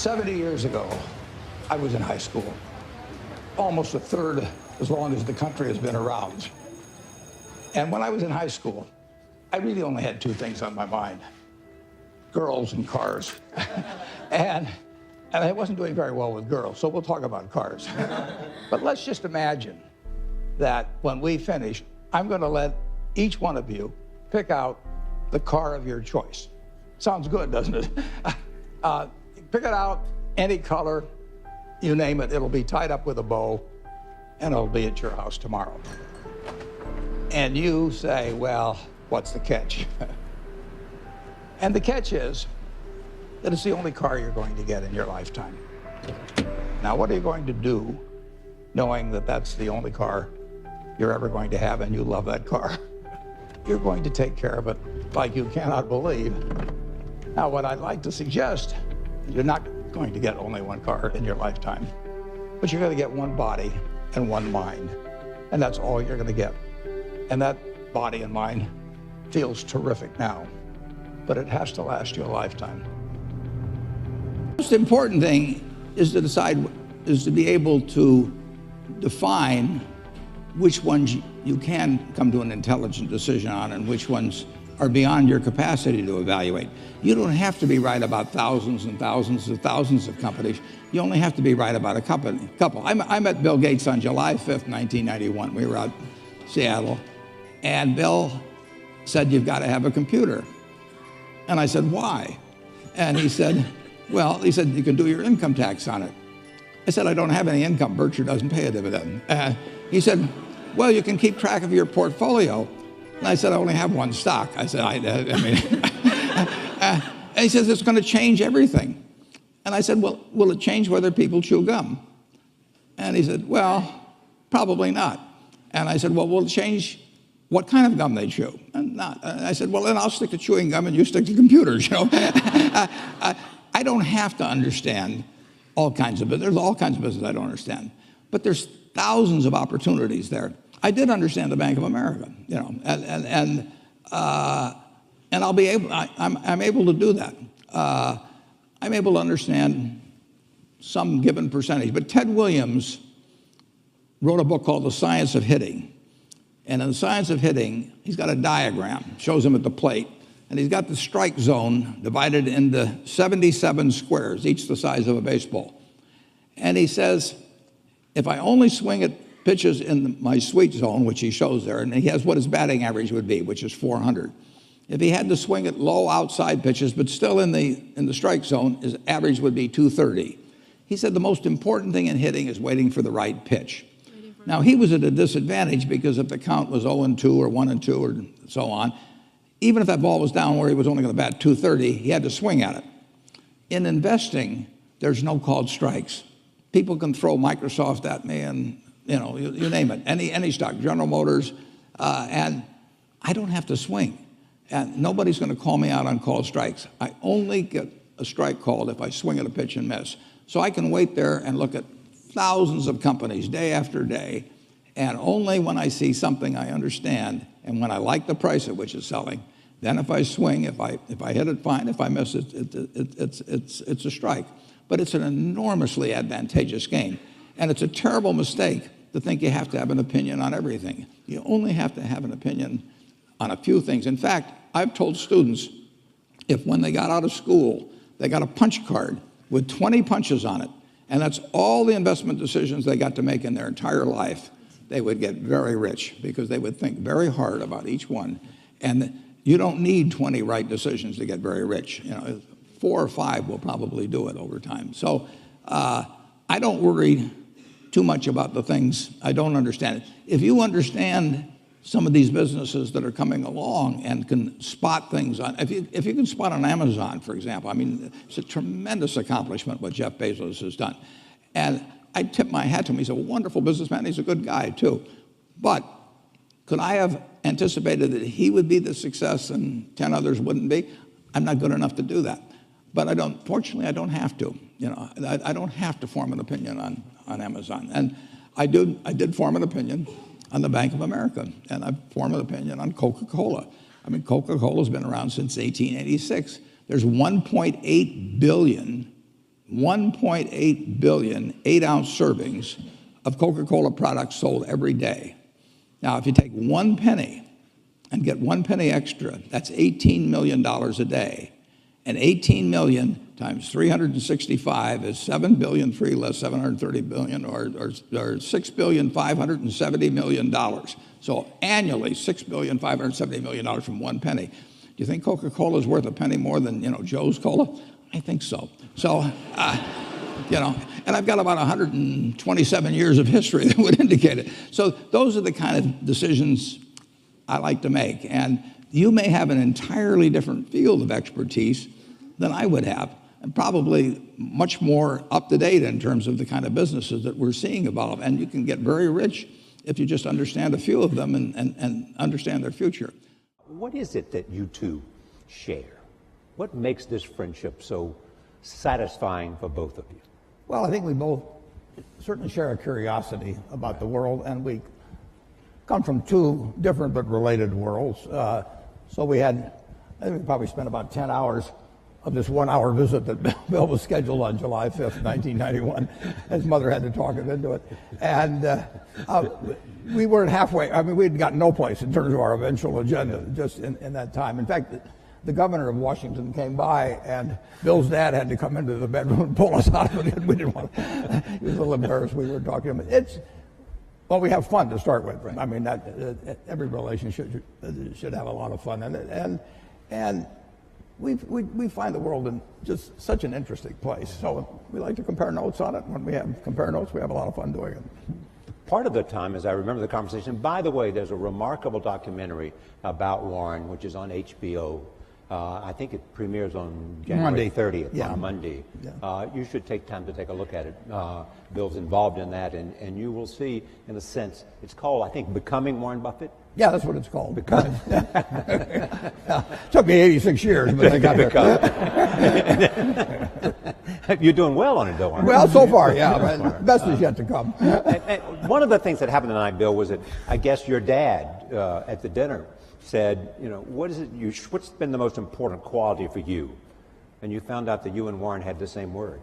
70 years ago, I was in high school, almost a third as long as the country has been around. And when I was in high school, I really only had two things on my mind: girls and cars. and I wasn't doing very well with girls, so we'll talk about cars. But let's just imagine that when we finish, I'm going to let each one of you pick out the car of your choice. Sounds good, doesn't it? Pick it out, any color, you name it. It'll be tied up with a bow, and it'll be at your house tomorrow. And you say, well, what's the catch? And the catch is that it's the only car you're going to get in your lifetime. Now, what are you going to do knowing that that's the only car you're ever going to have and you love that car? You're going to take care of it like you cannot believe. Now, what I'd like to suggest, you're not going to get only one car in your lifetime, but you're going to get one body and one mind, and that's all you're going to get. And that body and mind feels terrific now, but it has to last you a lifetime. The most important thing is to be able to define which ones you can come to an intelligent decision on and which ones are beyond your capacity to evaluate. You don't have to be right about thousands and thousands and thousands of companies. You only have to be right about a couple. I met Bill Gates on July 5th, 1991. We were out in Seattle, and Bill said, "You've got to have a computer." And I said, "Why?" And he said, "You can do your income tax on it." I said, "I don't have any income. Berkshire doesn't pay a dividend." He said, "Well, you can keep track of your portfolio." And I said, "I only have one stock." I said, and he says, "It's going to change everything." And I said, "Well, will it change whether people chew gum?" And he said, "Well, probably not." And I said, "Well, will it change what kind of gum they chew?" And not. And I said, "Well, then I'll stick to chewing gum and you stick to computers, you know." I don't have to understand all kinds of business. There's all kinds of business I don't understand. But there's thousands of opportunities there. I did understand the Bank of America, you know, and I'll be able. I'm able to do that. I'm able to understand some given percentage. But Ted Williams wrote a book called The Science of Hitting, and in The Science of Hitting, he's got a diagram, shows him at the plate, and he's got the strike zone divided into 77 squares, each the size of a baseball. And he says, if I only swing at pitches in my sweet zone, which he shows there, and he has what his batting average would be, which is 400. If he had to swing at low outside pitches, but still in the strike zone, his average would be 230. He said the most important thing in hitting is waiting for the right pitch. Now, he was at a disadvantage because if the count was 0-2 or 1-2 or so on, even if that ball was down where he was only going to bat 230, he had to swing at it. In investing, there's no called strikes. People can throw Microsoft at me and, you know, you name it, any stock, General Motors, and I don't have to swing. And nobody's going to call me out on called strikes. I only get a strike called if I swing at a pitch and miss. So I can wait there and look at thousands of companies day after day, and only when I see something I understand and when I like the price at which it's selling, then if I swing, if I hit it, fine. If I miss it, it's a strike. But it's an enormously advantageous game. And it's a terrible mistake to think you have to have an opinion on everything. You only have to have an opinion on a few things. In fact, I've told students, if when they got out of school, they got a punch card with 20 punches on it, and that's all the investment decisions they got to make in their entire life, they would get very rich because they would think very hard about each one. And you don't need 20 right decisions to get very rich. You know, 4 or 5 will probably do it over time. So I don't worry too much about the things I don't understand. If you understand some of these businesses that are coming along and can spot things on, if you can spot on Amazon, for example, I mean, it's a tremendous accomplishment what Jeff Bezos has done. And I tip my hat to him. He's a wonderful businessman. He's a good guy, too. But could I have anticipated that he would be the success and 10 others wouldn't be? I'm not good enough to do that. But fortunately, I don't have to. You know, I don't have to form an opinion on Amazon. And I did form an opinion on the Bank of America, and I formed an opinion on Coca-Cola. I mean, Coca-Cola's been around since 1886. There's 1.8 billion 1.8 billion 8-ounce servings of Coca-Cola products sold every day. Now, if you take 1 penny and get 1 penny extra, that's $18 million a day. And 18 million times 365 is 7 billion, 3 less 730 billion, or $6,570,000,000. So annually, $6,570,000,000 from 1 penny. Do you think Coca-Cola is worth a penny more than, Joe's Cola? I think so. So, and I've got about 127 years of history that would indicate it. So those are the kind of decisions I like to make. And you may have an entirely different field of expertise than I would have, and probably much more up to date in terms of the kind of businesses that we're seeing evolve. And you can get very rich if you just understand a few of them and understand their future. What is it that you two share? What makes this friendship so satisfying for both of you? Well, I think we both certainly share a curiosity about the world, and we come from two different but related worlds. So I think we probably spent about 10 hours of this 1-hour visit that Bill was scheduled on July 5th, 1991. His mother had to talk him into it. And we weren't halfway. I mean, we'd gotten no place in terms of our eventual agenda just in that time. In fact, the governor of Washington came by, and Bill's dad had to come into the bedroom and pull us out of it. We didn't want to. He was a little embarrassed we were talking to him. Well, we have fun to start with. Right. I mean, every relationship should have a lot of fun in it. And we find the world in just such an interesting place. So we like to compare notes on it. When we compare notes, we have a lot of fun doing it. Part of the time, as I remember the conversation, by the way, there's a remarkable documentary about Warren, which is on HBO. I think it premieres on January 30th, on Monday. Yeah. You should take time to take a look at it. Bill's involved in that, and you will see, in a sense, it's called, I think, Becoming Warren Buffett. Yeah, that's what it's called. Took me 86 years, but I got there. You're doing well on it, though, aren't you? Well, so far, yeah. But best is yet to come. And one of the things that happened tonight, Bill, was that I guess your dad at the dinner said, what's been the most important quality for you? And you found out that you and Warren had the same word.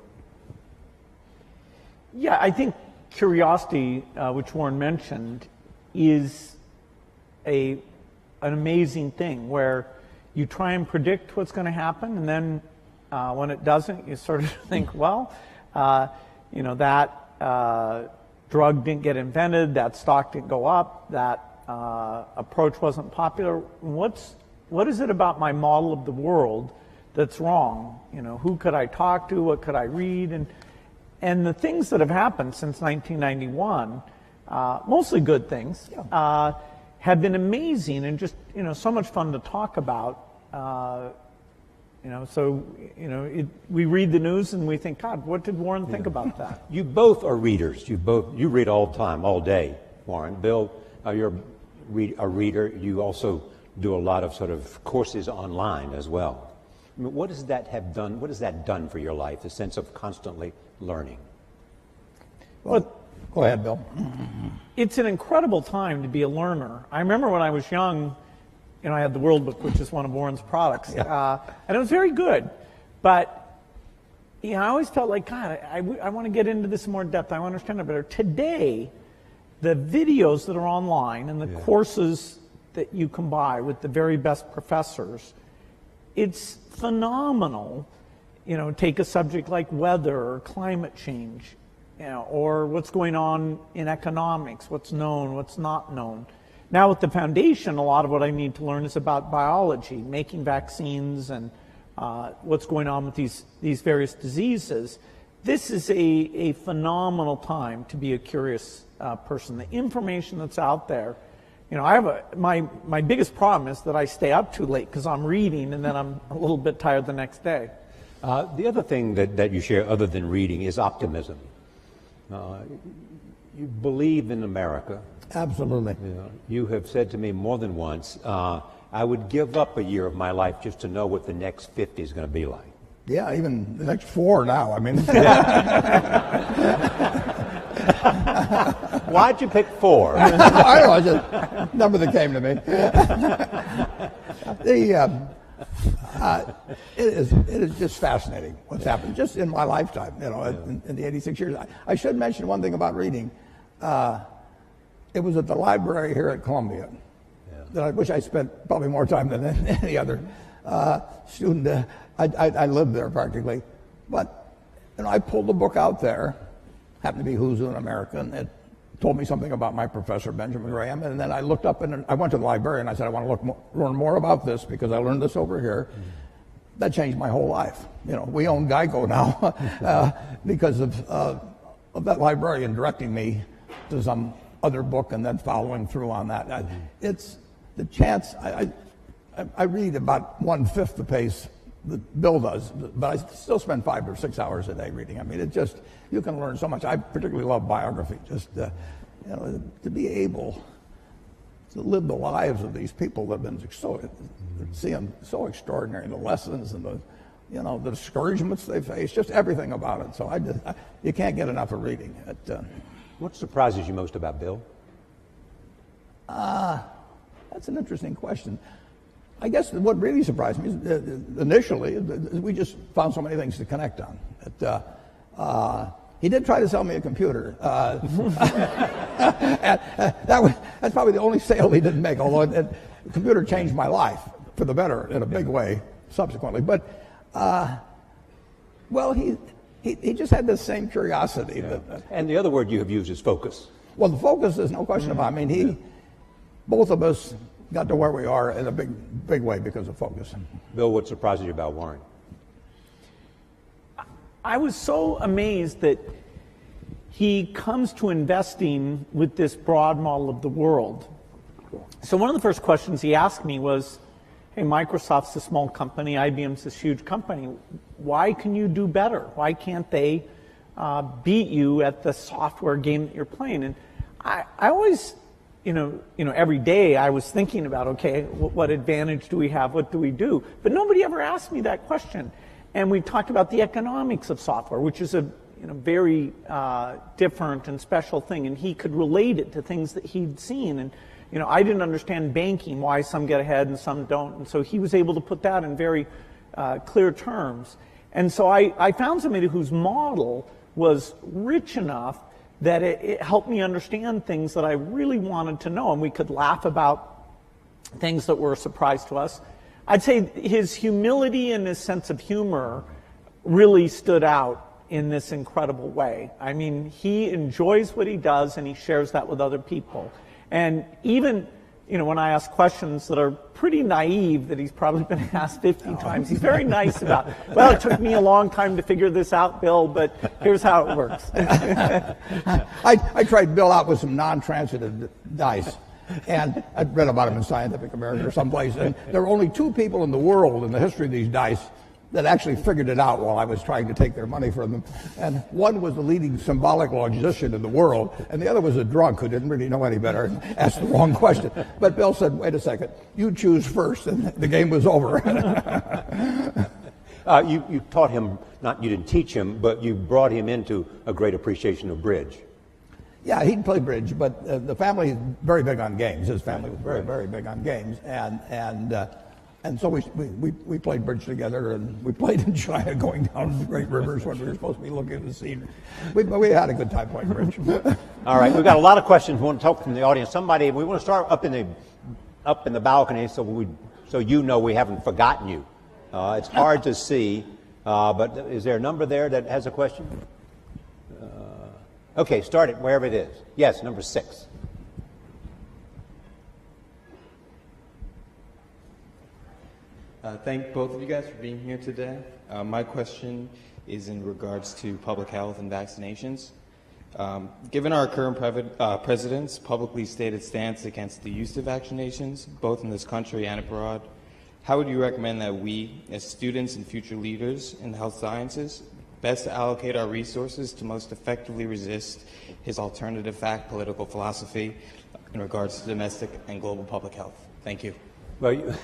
Yeah, I think curiosity, which Warren mentioned, is an amazing thing where you try and predict what's going to happen, and then when it doesn't, you sort of think, well, that drug didn't get invented, that stock didn't go up, that approach wasn't popular. What is it about my model of the world that's wrong? Who could I talk to? What could I read? And the things that have happened since 1991, mostly good things, have been amazing and just so much fun to talk about. We read the news and we think, God, what did Warren think about that? You both are readers. You read all the time, all day, Warren. Bill, you're a reader. You also do a lot of sort of courses online as well. I mean, what does that have done? What has that done for your life? The sense of constantly learning. Well, go ahead, Bill. It's an incredible time to be a learner. I remember when I was young, I had the World Book, which is one of Warren's products, and it was very good. But I always felt like, God, I want to get into this in more depth. I want to understand it better. Today, the videos that are online and the courses that you can buy with the very best professors, it's phenomenal. Take a subject like weather or climate change, or what's going on in economics, what's known, what's not known. Now with the foundation, a lot of what I need to learn is about biology, making vaccines, and what's going on with these various diseases. This is a phenomenal time to be a curious person. The information that's out there, I have my biggest problem is that I stay up too late because I'm reading and then I'm a little bit tired the next day. The other thing that you share other than reading is optimism. You believe in America. Absolutely. You have said to me more than once, I would give up a year of my life just to know what the next 50 is going to be like. Yeah, even the next 4 now. I mean, why'd you pick 4? I don't know, just a number that came to me. It is just fascinating what's happened just in my lifetime, in the 86 years. I should mention one thing about reading. It was at the library here at Columbia that I wish I spent probably more time than any other student. I lived there practically. But I pulled the book out there, happened to be Who's Who in America, and it told me something about my professor, Benjamin Graham. And then I looked up, and I went to the library, and I said, I want to learn more about this because I learned this over here. That changed my whole life. We own Geico now because of that librarian directing me to some other book and then following through on that. It's the chance. I read about 1/5 the pace that Bill does, but I still spend 5 or 6 hours a day reading. I mean, you can learn so much. I particularly love biography. Just to be able to live the lives of these people that have been so extraordinary, the lessons and the discouragements they face, just everything about it. So you can't get enough of reading. What surprises you most about Bill? That's an interesting question. I guess what really surprised me is initially we just found so many things to connect on. He did try to sell me a computer. That's probably the only sale he didn't make, although the computer changed my life for the better in a big way subsequently. But, he just had this same curiosity. Yeah. And the other word you have used is focus. Well, the focus is no question about it. I mean, both of us got to where we are in a big way because of focus. Bill, what surprises you about Warren? I was so amazed that he comes to investing with this broad model of the world. So one of the first questions he asked me was, hey, Microsoft's a small company, IBM's this huge company. Why can you do better? Why can't they beat you at the software game that you're playing? And I always, every day I was thinking about, okay, what advantage do we have? What do we do? But nobody ever asked me that question. And we talked about the economics of software, which is a very different and special thing. And he could relate it to things that he'd seen. And I didn't understand banking, why some get ahead and some don't. And so he was able to put that in very clear terms. And so I found somebody whose model was rich enough that it helped me understand things that I really wanted to know. And we could laugh about things that were a surprise to us. I'd say his humility and his sense of humor really stood out in this incredible way. I mean, he enjoys what he does and he shares that with other people. And even, when I ask questions that are pretty naive, that he's probably been asked 50 times, he's very nice about, well, it took me a long time to figure this out, Bill, but here's how it works. I tried Bill out with some non-transitive dice. And I'd read about him in Scientific American or someplace. And there were only 2 people in the world in the history of these dice that actually figured it out while I was trying to take their money from them. And one was the leading symbolic logician in the world, and the other was a drunk who didn't really know any better and asked the wrong question. But Bill said, wait a second, you choose first, and the game was over. You taught him, you didn't teach him, but you brought him into a great appreciation of bridge. Yeah, he'd play bridge, but the family is very big on games. His family was very, very big on games, and so we played bridge together, and we played in China, going down the great rivers when we were supposed to be looking at the scenery. We had a good time playing bridge. All right, we've got a lot of questions we want to talk from the audience. We want to start up in the balcony, so we haven't forgotten you. It's hard to see, but is there a number there that has a question? Okay, start it wherever it is. Yes, number 6. Thank both of you guys for being here today. My question is in regards to public health and vaccinations. Given our current president's publicly stated stance against the use of vaccinations, both in this country and abroad, how would you recommend that we, as students and future leaders in health sciences, best allocate our resources to most effectively resist his alternative fact political philosophy in regards to domestic and global public health? Thank you. Well,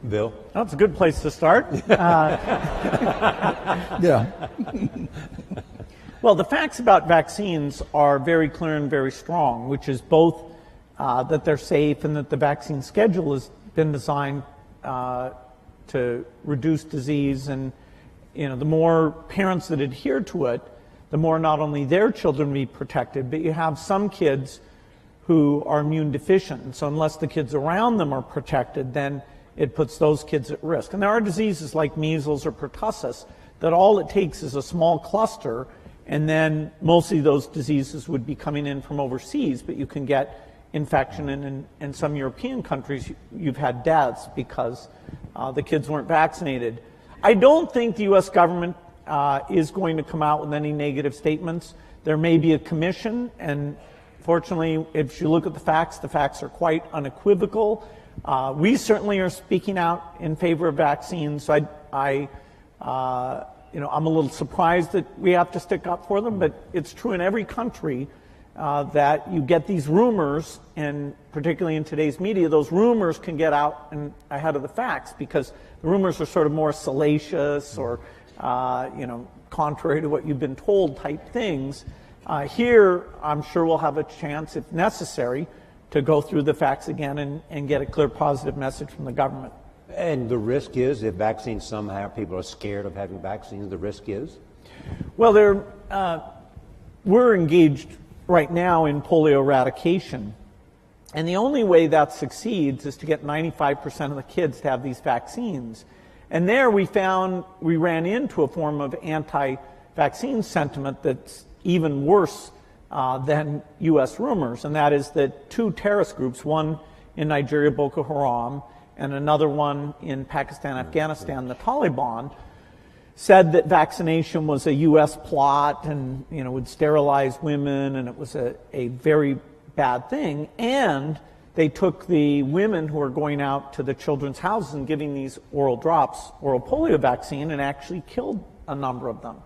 Bill? That's a good place to start. Yeah. Well, the facts about vaccines are very clear and very strong, which is both that they're safe and that the vaccine schedule has been designed to reduce disease, and the more parents that adhere to it, the more not only their children be protected, but you have some kids who are immune deficient. And so unless the kids around them are protected, then it puts those kids at risk. And there are diseases like measles or pertussis that all it takes is a small cluster, and then mostly those diseases would be coming in from overseas, but you can get infection, and in some European countries you've had deaths because the kids weren't vaccinated. I don't think the U.S. government is going to come out with any negative statements. There may be a commission, and fortunately, if you look at the facts are quite unequivocal. We certainly are speaking out in favor of vaccines. So I'm a little surprised that we have to stick up for them, but it's true in every country that you get these rumors, and particularly in today's media, those rumors can get out and ahead of the facts because the rumors are sort of more salacious or contrary to what you've been told type things. Here, I'm sure we'll have a chance, if necessary, to go through the facts again and get a clear positive message from the government. And the risk is, if vaccines somehow, people are scared of having vaccines, the risk is? Well, we're engaged right now in polio eradication. And the only way that succeeds is to get 95% of the kids to have these vaccines. And there we ran into a form of anti-vaccine sentiment that's even worse than U.S. rumors, and that is that two terrorist groups, one in Nigeria, Boko Haram, and another one in Pakistan, Afghanistan, the Taliban, said that vaccination was a U.S. plot and would sterilize women, and it was a very bad thing. And they took the women who were going out to the children's houses and giving these oral drops, oral polio vaccine, and actually killed a number of them.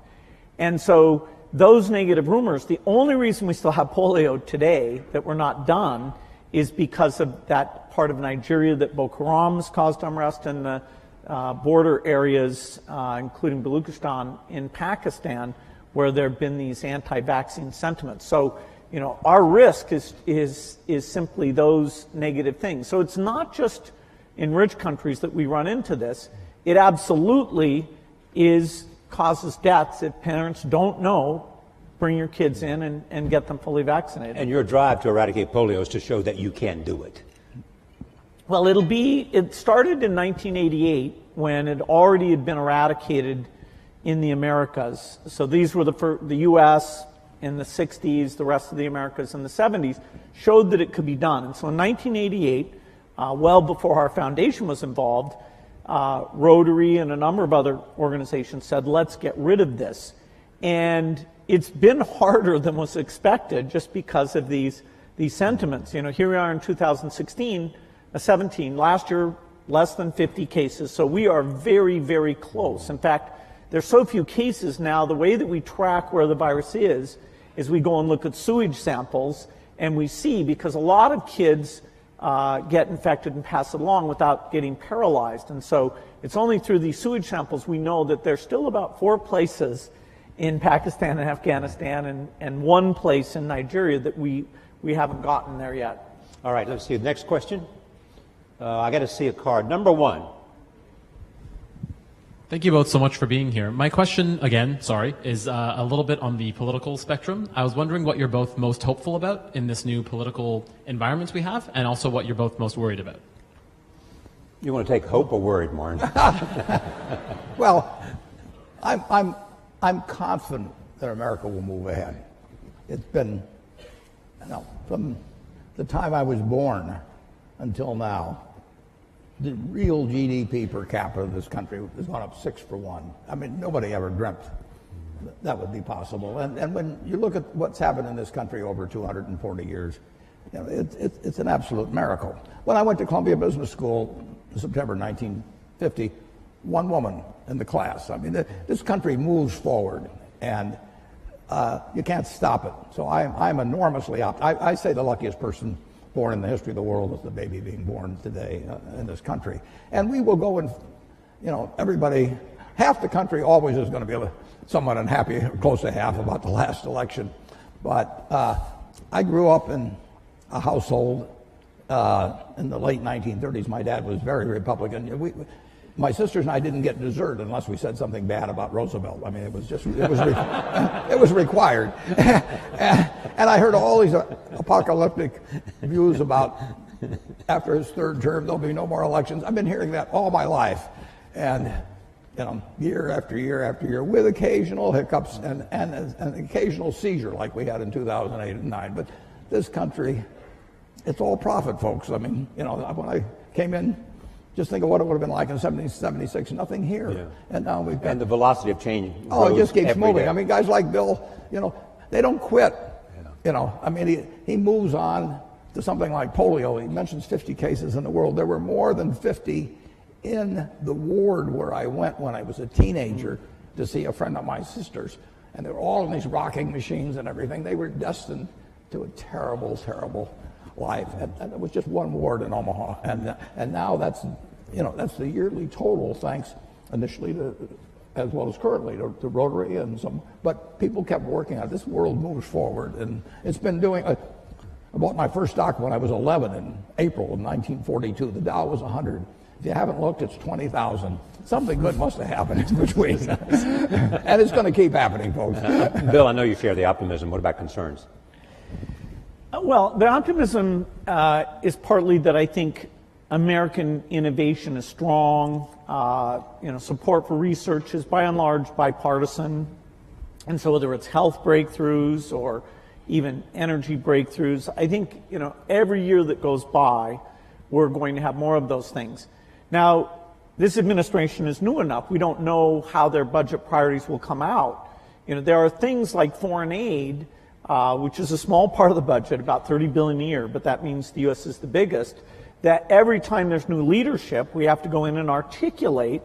And so those negative rumors, the only reason we still have polio today that we're not done is because of that part of Nigeria that Boko Haram has caused unrest, and the border areas, including Baluchistan in Pakistan, where there have been these anti-vaccine sentiments. So, our risk is simply those negative things. So it's not just in rich countries that we run into this. It absolutely causes deaths if parents don't know. Bring your kids in and get them fully vaccinated. And your drive to eradicate polio is to show that you can do it. Well, it started in 1988 when it already had been eradicated in the Americas. So these were the U.S. in the 60s, the rest of the Americas in the 70s, showed that it could be done. And so in 1988, well before our foundation was involved, Rotary and a number of other organizations said, let's get rid of this. And it's been harder than was expected just because of these sentiments. Here we are in 2017, last year, less than 50 cases. So we are very, very close. In fact, there's so few cases now, the way that we track where the virus is we go and look at sewage samples, and we see, because a lot of kids get infected and pass it along without getting paralyzed. And so it's only through these sewage samples we know that there's still about 4 places in Pakistan and Afghanistan and 1 place in Nigeria that we haven't gotten there yet. All right, let's see. The next question. I got to see a card. Number 1. Thank you both so much for being here. My question, again, is a little bit on the political spectrum. I was wondering what you're both most hopeful about in this new political environment we have, and also what you're both most worried about. You want to take hope or worried, Warren? Well, I'm confident that America will move ahead. It's been, from the time I was born until now, the real GDP per capita of this country has gone up 6 for 1. I mean, nobody ever dreamt that would be possible. And when you look at what's happened in this country over 240 years, it's an absolute miracle. When I went to Columbia Business School in September 1950, 1 woman in the class. I mean, this country moves forward, and you can't stop it. So I'm enormously optimistic. I say the luckiest person born in the history of the world is the baby being born today in this country. And we will go and, everybody, half the country always is going to be somewhat unhappy, or close to half, about the last election. But I grew up in a household in the late 1930s. My dad was very Republican. my sisters and I didn't get dessert unless we said something bad about Roosevelt. I mean, it was it was required. And I heard all these apocalyptic views about after his third term there'll be no more elections. I've been hearing that all my life, and year after year after year, with occasional hiccups and an occasional seizure like we had in 2008 and 2009. But this country, it's all profit, folks. I mean, when I came in, just think of what it would have been like in 1776. Nothing here, and now we've got. And the velocity of change. It just keeps moving. Day. I mean, guys like Bill, they don't quit. I mean, he moves on to something like polio. He mentions 50 cases in the world. There were more than 50 in the ward where I went when I was a teenager to see a friend of my sister's, and they were all in these rocking machines and everything. They were destined to a terrible, terrible life, and it was just one ward in Omaha, and now that's the yearly total, thanks initially to, as well as currently, to Rotary and some, but people kept working on it. This world moves forward, and it's been doing. I bought my first stock when I was 11 in April of 1942. The Dow was 100. If you haven't looked, it's 20,000. Something good must have happened in between. And it's going to keep happening, folks. Bill, I know you share the optimism. What about concerns? Well, the optimism is partly that I think American innovation is strong. Support for research is by and large bipartisan. And so whether it's health breakthroughs or even energy breakthroughs, I think, every year that goes by, we're going to have more of those things. Now, this administration is new enough. We don't know how their budget priorities will come out. There are things like foreign aid, which is a small part of the budget, about $30 billion a year, but that means the U.S. is the biggest, that every time there's new leadership, we have to go in and articulate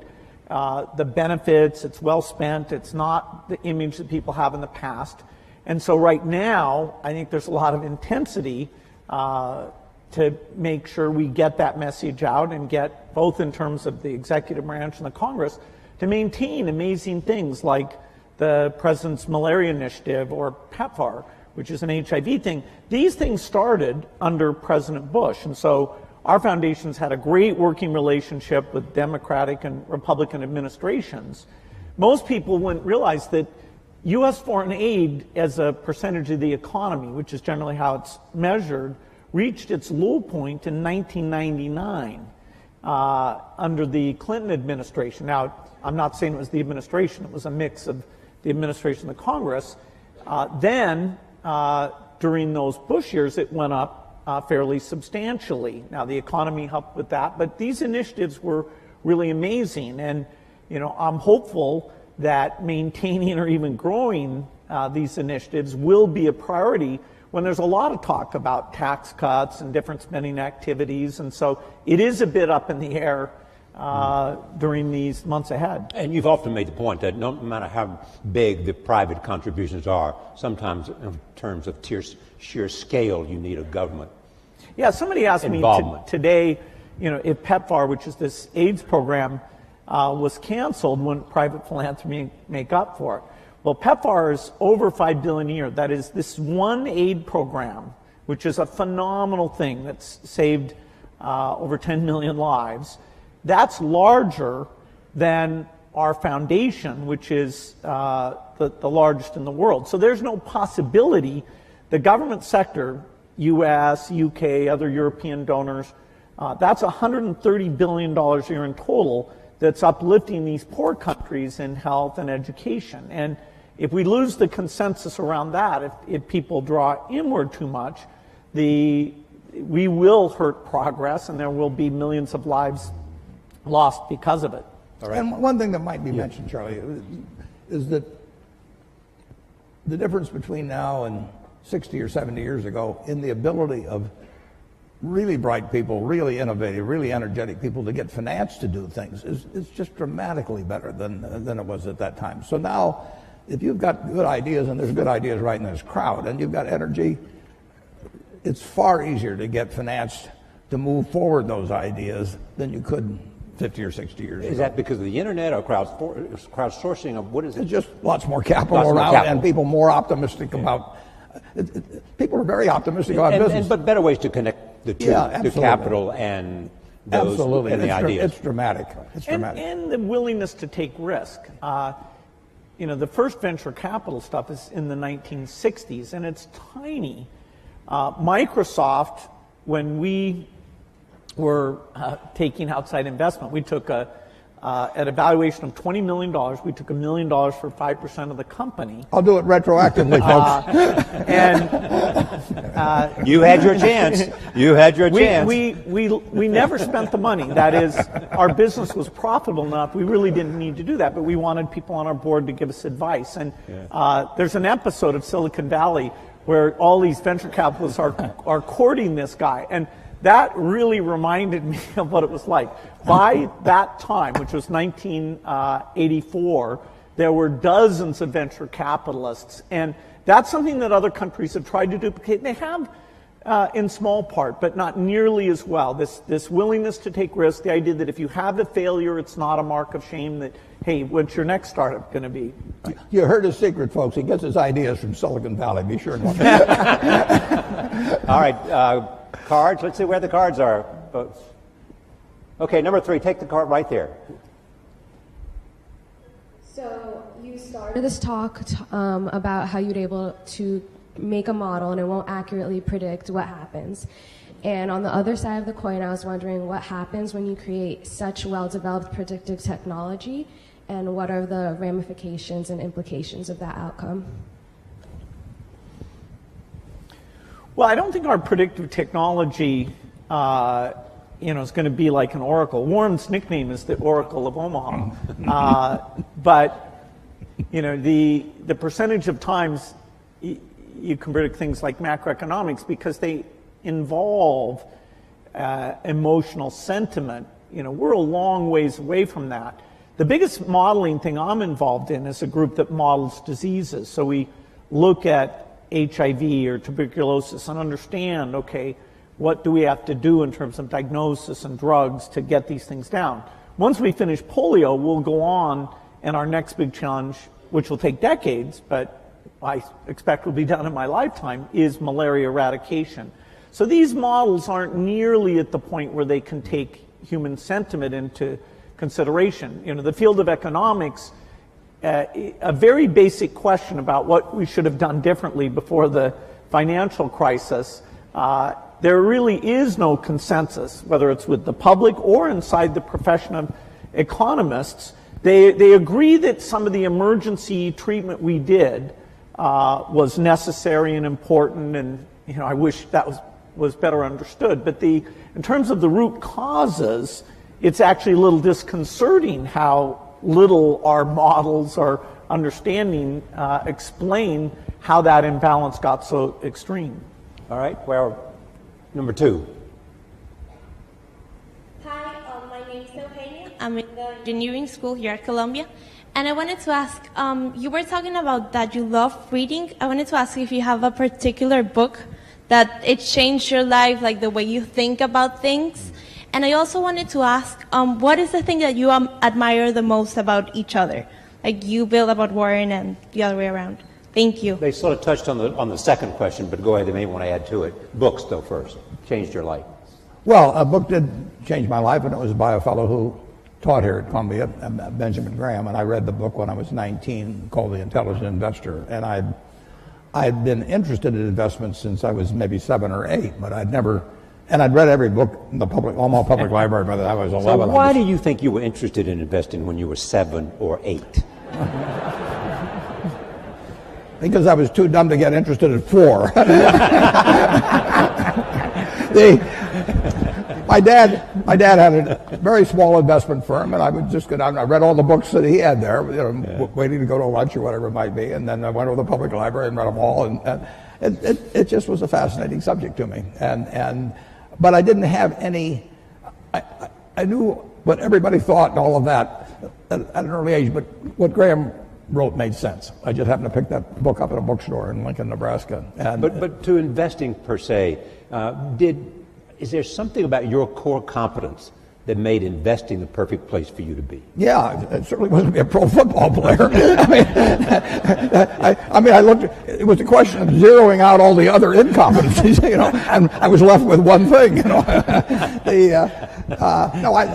the benefits. It's well spent. It's not the image that people have in the past. And so right now, I think there's a lot of intensity to make sure we get that message out and get, both in terms of the executive branch and the Congress, to maintain amazing things like the President's Malaria Initiative or PEPFAR, which is an HIV thing. These things started under President Bush, and so our foundation's had a great working relationship with Democratic and Republican administrations. Most people wouldn't realize that U.S. foreign aid as a percentage of the economy, which is generally how it's measured, reached its low point in 1999 under the Clinton administration. Now, I'm not saying it was the administration. It was a mix of the administration and the Congress. Then, during those Bush years, it went up fairly substantially. Now, the economy helped with that, but these initiatives were really amazing. And, I'm hopeful that maintaining or even growing these initiatives will be a priority when there's a lot of talk about tax cuts and different spending activities. And so it is a bit up in the air during these months ahead. And you've often made the point that no matter how big the private contributions are, sometimes in terms of sheer scale, you need a government. Yeah, somebody asked me today, if PEPFAR, which is this AIDS program, was canceled, wouldn't private philanthropy make up for it? Well, PEPFAR is over $5 billion a year. That is this one aid program, which is a phenomenal thing that's saved over 10 million lives. That's larger than our foundation, which is the largest in the world. So there's no possibility the government sector, U.S., U.K., other European donors, that's $130 billion a year in total that's uplifting these poor countries in health and education. And if we lose the consensus around that, if people draw inward too much, we will hurt progress, and there will be millions of lives lost because of it. All right. And one thing that might be mentioned, Charlie, is that the difference between now and 60 or 70 years ago in the ability of really bright people, really innovative, really energetic people to get finance to do things is just dramatically better than it was at that time. So now, if you've got good ideas, and there's good ideas right in this crowd, and you've got energy, it's far easier to get finance to move forward those ideas than you could 50 or 60 years ago. Is that because of the internet or crowdsourcing, or what is it? It's just lots more capital around, and people more optimistic about. People are very optimistic about business. But better ways to connect the two, the capital and those Absolutely. and the ideas. It's dramatic. It's dramatic. And the willingness to take risk. The first venture capital stuff is in the 1960s, and it's tiny. Microsoft, when we were taking outside investment, we took at a valuation of $20 million, we took $1 million for 5% of the company. I'll do it retroactively, folks. You had your chance. You had your chance. We never spent the money. That is, our business was profitable enough. We really didn't need to do that, but we wanted people on our board to give us advice. And there's an episode of Silicon Valley where all these venture capitalists are courting this guy. And that really reminded me of what it was like. By that time, which was 1984, there were dozens of venture capitalists. And that's something that other countries have tried to duplicate. They have in small part, but not nearly as well. This willingness to take risks, the idea that if you have a failure, it's not a mark of shame, that, hey, what's your next startup going to be? You heard his secret, folks. He gets his ideas from Silicon Valley. Be sure to. All right, cards. Let's see where the cards are, folks. Okay, number 3, take the card right there. So you started this talk about how you'd able to make a model and it won't accurately predict what happens. And on the other side of the coin, I was wondering what happens when you create such well-developed predictive technology, and what are the ramifications and implications of that outcome? Well, I don't think our predictive technology is going to be like an oracle. Warren's nickname is the Oracle of Omaha. But the percentage of times you can predict things like macroeconomics, because they involve emotional sentiment. We're a long ways away from that. The biggest modeling thing I'm involved in is a group that models diseases. So we look at HIV or tuberculosis and understand, okay, what do we have to do in terms of diagnosis and drugs to get these things down? Once we finish polio, we'll go on, and our next big challenge, which will take decades, but I expect will be done in my lifetime, is malaria eradication. So these models aren't nearly at the point where they can take human sentiment into consideration. The field of economics, a very basic question about what we should have done differently before the financial crisis, there really is no consensus, whether it's with the public or inside the profession of economists. They agree that some of the emergency treatment we did was necessary and important, and I wish that was better understood. But in terms of the root causes, it's actually a little disconcerting how little our models or understanding explain how that imbalance got so extreme. All right, well, number 2. Hi, my name is Eugenia. I'm in the engineering school here at Columbia. And I wanted to ask, you were talking about that you love reading. I wanted to ask if you have a particular book that it changed your life, like the way you think about things. And I also wanted to ask, what is the thing that you admire the most about each other? Like you, Bill, about Warren, and the other way around. Thank you. They sort of touched on the second question, but go ahead, they may want to add to it. Books, though, first. Changed your life. Well, a book did change my life, and it was by a fellow who taught here at Columbia, Benjamin Graham, and I read the book when I was 19 called The Intelligent Investor. And I'd been interested in investments since I was maybe 7 or 8, but I'd read every book in the Omaha Public Library by the time I was 11. So why do you think you were interested in investing when you were 7 or 8? Because I was too dumb to get interested at 4. My dad had a very small investment firm, and I would just go down and I read all the books that he had there, waiting to go to lunch or whatever it might be, and then I went to the public library and read them all, and it just was a fascinating subject to me. But I didn't have any. I knew what everybody thought and all of that at an early age, but what Graham wrote made sense. I just happened to pick that book up at a bookstore in Lincoln, Nebraska. But to investing per se, is there something about your core competence that made investing the perfect place for you to be? Yeah, it certainly wasn't to be a pro football player. I mean, I looked. It was a question of zeroing out all the other incompetencies, and I was left with one thing,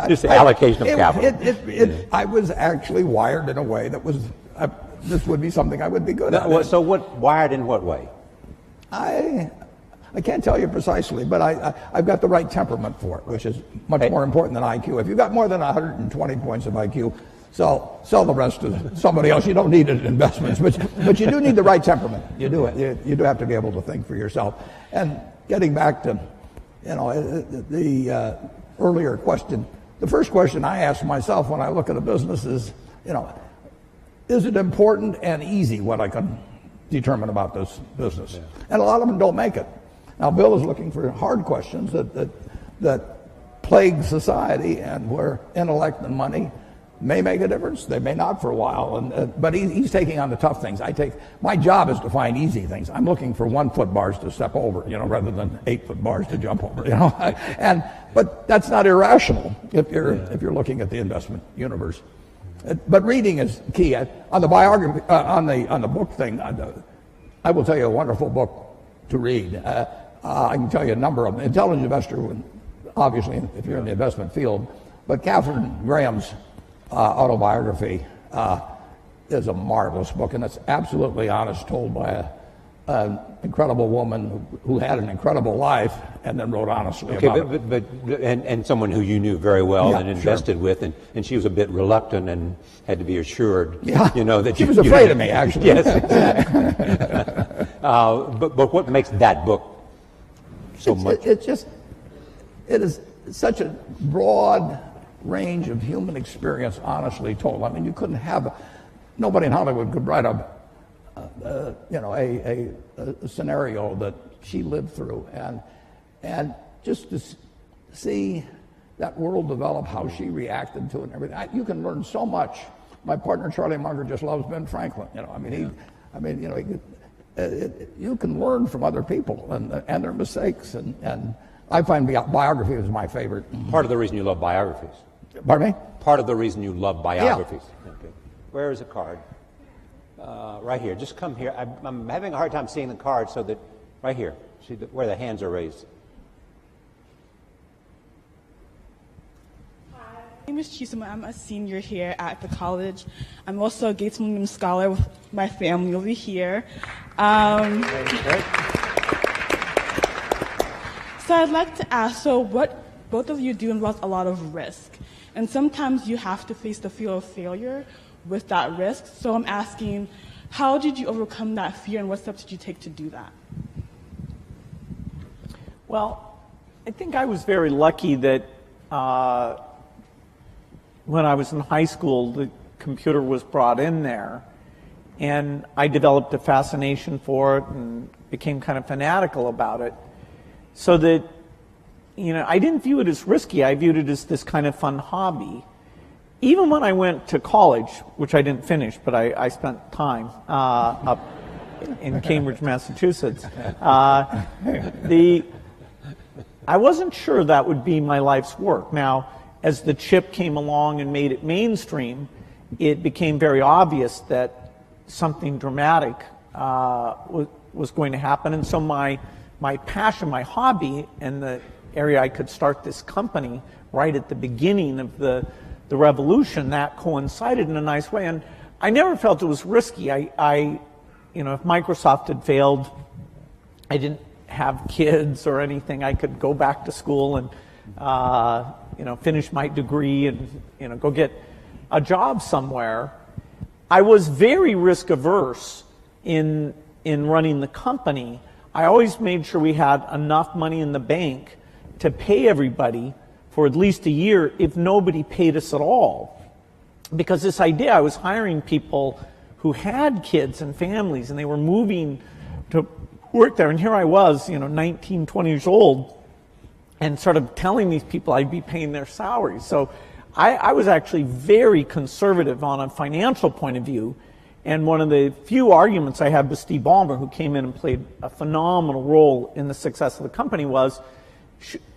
Just the allocation of capital. I was actually wired in a way that was. This would be something I would be good at. So, wired in what way? I can't tell you precisely, but I've got the right temperament for it, which is much more important than IQ. If you've got more than 120 points of IQ, sell the rest to somebody else. You don't need it in investments, but you do need the right temperament. You do. You do have to be able to think for yourself. And getting back to, the earlier question, the first question I ask myself when I look at a business is, is it important and easy what I can determine about this business? Yeah. And a lot of them don't make it. Now, Bill is looking for hard questions that plague society, and where intellect and money may make a difference. They may not for a while, but he's taking on the tough things. My job is to find easy things. I'm looking for 1 foot bars to step over, rather than 8 foot bars to jump over, But that's not irrational if you're looking at the investment universe. But reading is key. On the biography, on the book thing, I will tell you a wonderful book to read. I can tell you a number of them. Intelligent Investor, obviously, if you're in the investment field, but Catherine Graham's autobiography is a marvelous book, and it's absolutely honest, told by an incredible woman who had an incredible life and then wrote honestly about it. But someone who you knew very well and invested with, and she was a bit reluctant and had to be assured, that she was afraid of me, actually. Yes. But what makes that book so much? It is such a broad range of human experience, honestly told. I mean, you couldn't have nobody in Hollywood could write a scenario that she lived through, and just to see that world develop, how she reacted to it, and everything. You can learn so much. My partner Charlie Munger just loves Ben Franklin. You can learn from other people and their mistakes, and I find biography is my favorite. Part of the reason you love biographies. Pardon me? Part of the reason you love biographies. Yeah. Okay. Where is the card? Right here. Just come here. I'm having a hard time seeing the card, so that right here. See where the hands are raised. Hi, my name is Chisholm. I'm a senior here at the college. I'm also a Gates Millennium Scholar with my family over here. So I'd like to ask, what both of you do involves a lot of risk. And sometimes you have to face the fear of failure with that risk. So I'm asking, how did you overcome that fear, and what steps did you take to do that? Well, I think I was very lucky that when I was in high school, the computer was brought in there, and I developed a fascination for it and became kind of fanatical about it, so that, I didn't view it as risky. I viewed it as this kind of fun hobby. Even when I went to college, which I didn't finish, but I spent time up in Cambridge, Massachusetts, I wasn't sure that would be my life's work. Now, as the chip came along and made it mainstream, it became very obvious that something dramatic was going to happen. And so my passion, my hobby, and the area I could start this company right at the beginning of the revolution, that coincided in a nice way. And I never felt it was risky. If Microsoft had failed, I didn't have kids or anything. I could go back to school and finish my degree and go get a job somewhere. I was very risk averse in running the company. I always made sure we had enough money in the bank to pay everybody for at least a year if nobody paid us at all. Because this idea, I was hiring people who had kids and families, and they were moving to work there. And here I was, 19, 20 years old, and sort of telling these people I'd be paying their salaries. So I was actually very conservative on a financial point of view. And one of the few arguments I had with Steve Ballmer, who came in and played a phenomenal role in the success of the company, was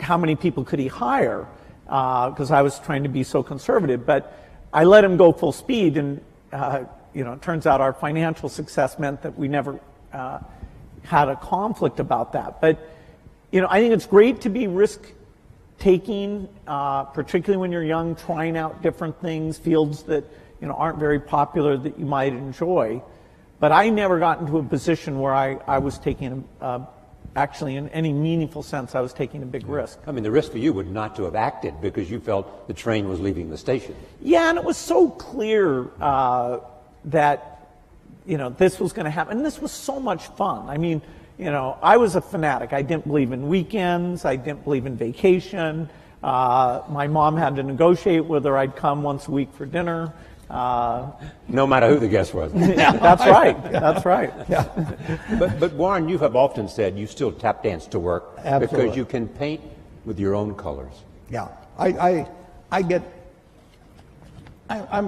how many people could he hire? because I was trying to be so conservative. But I let him go full speed, and it turns out our financial success meant that we never had a conflict about that. But I think it's great to be risk-taking, particularly when you're young, trying out different things, fields that aren't very popular that you might enjoy. But I never got into a position where I was taking, actually in any meaningful sense, I was taking a big risk. I mean, the risk for you would not to have acted because you felt the train was leaving the station. Yeah, and it was so clear that this was going to happen. And this was so much fun. I mean, I was a fanatic. I didn't believe in weekends. I didn't believe in vacation. My mom had to negotiate whether I'd come once a week for dinner. No matter who the guest was. That's right. That's right. Yeah. But Warren, you have often said you still tap dance to work. Absolutely. Because you can paint with your own colors. Yeah. I'm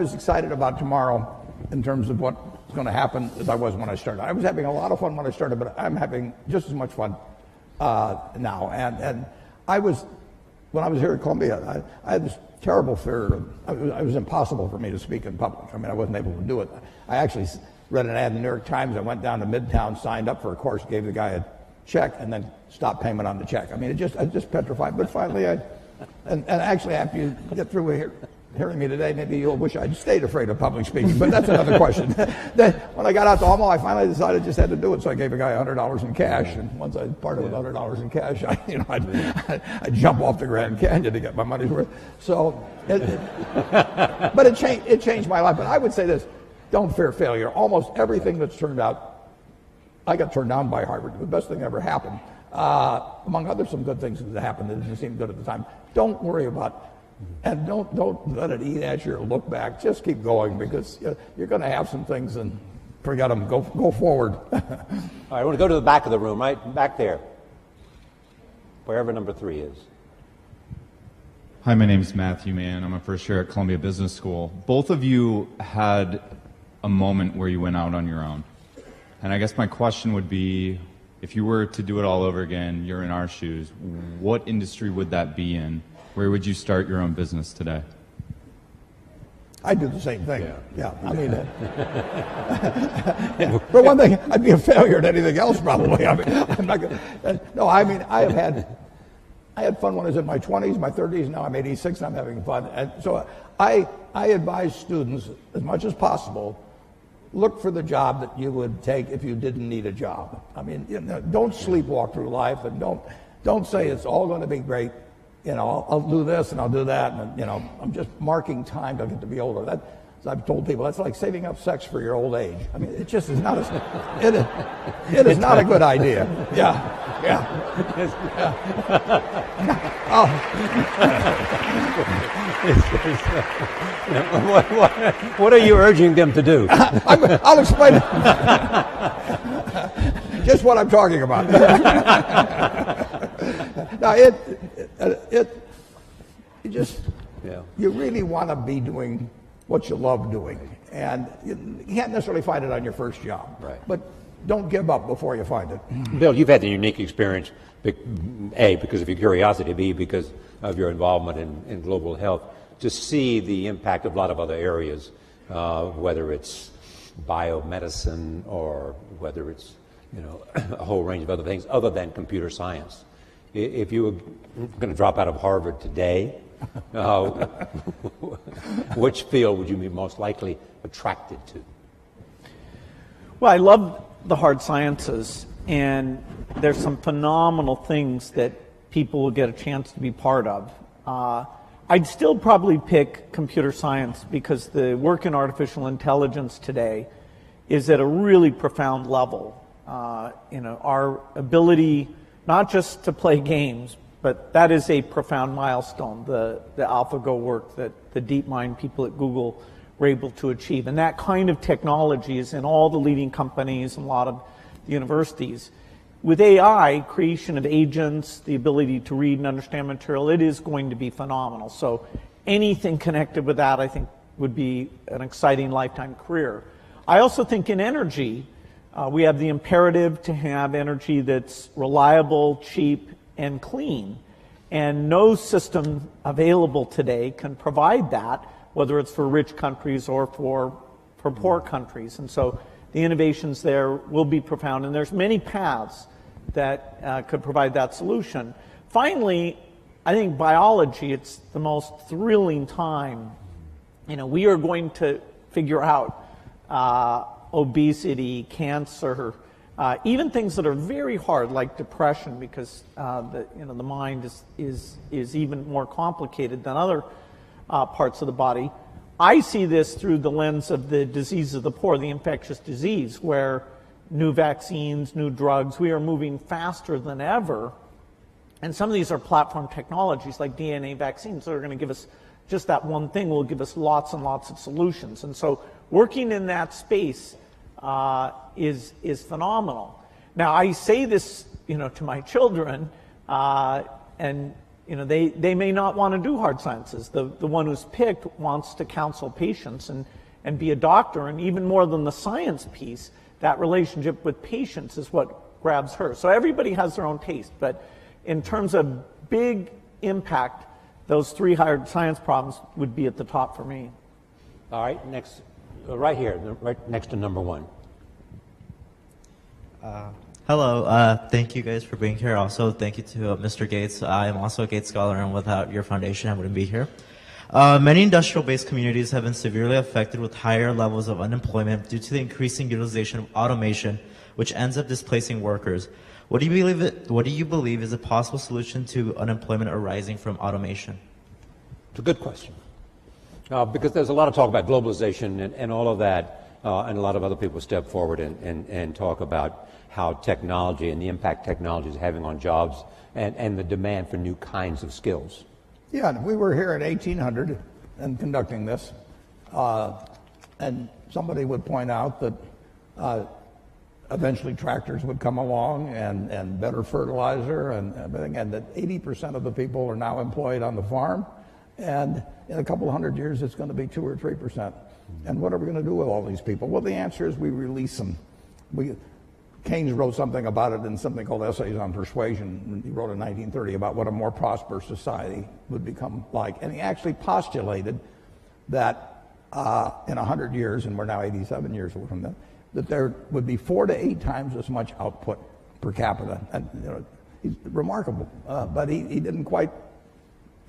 as excited about tomorrow in terms of what's going to happen as I was when I started. I was having a lot of fun when I started, but I'm having just as much fun now. And when I was here at Columbia, I had this terrible fear. It was impossible for me to speak in public. I mean, I wasn't able to do it. I actually read an ad in the New York Times. I went down to Midtown, signed up for a course, gave the guy a check, and then stopped payment on the check. I mean, I just petrified. But finally, and actually, after you get through hearing me today, maybe you'll wish I'd stayed afraid of public speaking, but that's another question. When I got out to Omaha, I finally decided I just had to do it, so I gave a guy $100 in cash, and once I parted with $100 in cash, I'd jump off the Grand Canyon to get my money's worth. So, but it changed my life. But I would say this: don't fear failure. Almost everything that's turned out, I got turned down by Harvard. The best thing that ever happened, among other some good things that happened that didn't seem good at the time. Don't worry about. And don't let it eat at you or look back. Just keep going, because you're going to have some things and forget them. Go forward. All right, I want to go to the back of the room, right back there, wherever number 3 is. Hi, my name is Matthew Mann. I'm a first year at Columbia Business School. Both of you had a moment where you went out on your own. And I guess my question would be, if you were to do it all over again, you're in our shoes, what industry would that be in? Where would you start your own business today? I'd do the same thing. Yeah. I mean, for one thing, I'd be a failure at anything else probably. I mean, I'm not gonna, no, I mean, I had fun when I was in my 20s, my 30s. Now I'm 86 and I'm having fun. And so I advise students, as much as possible, look for the job that you would take if you didn't need a job. I mean, don't sleepwalk through life, and don't say it's all going to be great. I'll do this and I'll do that, and I'm just marking time to get to be older. That, as I've told people, that's like saving up sex for your old age. I mean, it just is not it is not a good idea. Yeah. What are you urging them to do? I'll explain it. Just what I'm talking about. Now, you really want to be doing what you love doing, and you can't necessarily find it on your first job. Right. But don't give up before you find it. Bill, you've had the unique experience, A, because of your curiosity, B, because of your involvement in global health, to see the impact of a lot of other areas, whether it's biomedicine or whether it's a whole range of other things other than computer science. If you were going to drop out of Harvard today, which field would you be most likely attracted to? Well, I love the hard sciences, and there's some phenomenal things that people will get a chance to be part of. I'd still probably pick computer science, because the work in artificial intelligence today is at a really profound level. Our ability not just to play games, but that is a profound milestone, the AlphaGo work that the DeepMind people at Google were able to achieve. And that kind of technology is in all the leading companies and a lot of universities. With AI, creation of agents, the ability to read and understand material, it is going to be phenomenal. So anything connected with that, I think, would be an exciting lifetime career. I also think in energy, we have the imperative to have energy that's reliable, cheap, and clean. And no system available today can provide that, whether it's for rich countries or for poor countries. And so the innovations there will be profound, and there's many paths that could provide that solution. Finally, I think biology, it's the most thrilling time. We are going to figure out obesity, cancer, even things that are very hard, like depression, because the mind is even more complicated than other parts of the body. I see this through the lens of the disease of the poor, the infectious disease, where new vaccines, new drugs, we are moving faster than ever. And some of these are platform technologies like DNA vaccines that are going to give us just that one thing will give us lots and lots of solutions. And so working in that space is phenomenal. Now, I say this, to my children, and they may not want to do hard sciences. The one who's picked wants to counsel patients and be a doctor, and even more than the science piece, that relationship with patients is what grabs her. So everybody has their own taste, but in terms of big impact, those 3 hard science problems would be at the top for me. All right, next, right here, right next to number 1. Hello, thank you guys for being here. Also, thank you to Mr. Gates. I am also a Gates Scholar, and without your foundation, I wouldn't be here. Many industrial-based communities have been severely affected with higher levels of unemployment due to the increasing utilization of automation, which ends up displacing workers. What do you believe is a possible solution to unemployment arising from automation? It's a good question. Because there's a lot of talk about globalization and all of that, and a lot of other people step forward and talk about how technology and the impact technology is having on jobs and the demand for new kinds of skills. Yeah, we were here in 1800 and conducting this, and somebody would point out that eventually tractors would come along and better fertilizer and everything, and that 80% of the people are now employed on the farm, and in a couple of hundred years it's going to be 2 or 3%. And what are we going to do with all these people? Well, the answer is we release them. Keynes wrote something about it in something called Essays on Persuasion. He wrote in 1930 about what a more prosperous society would become like. And he actually postulated that in 100 years, and we're now 87 years away from that, that there would be 4 to 8 times as much output per capita. And he's remarkable, but he didn't quite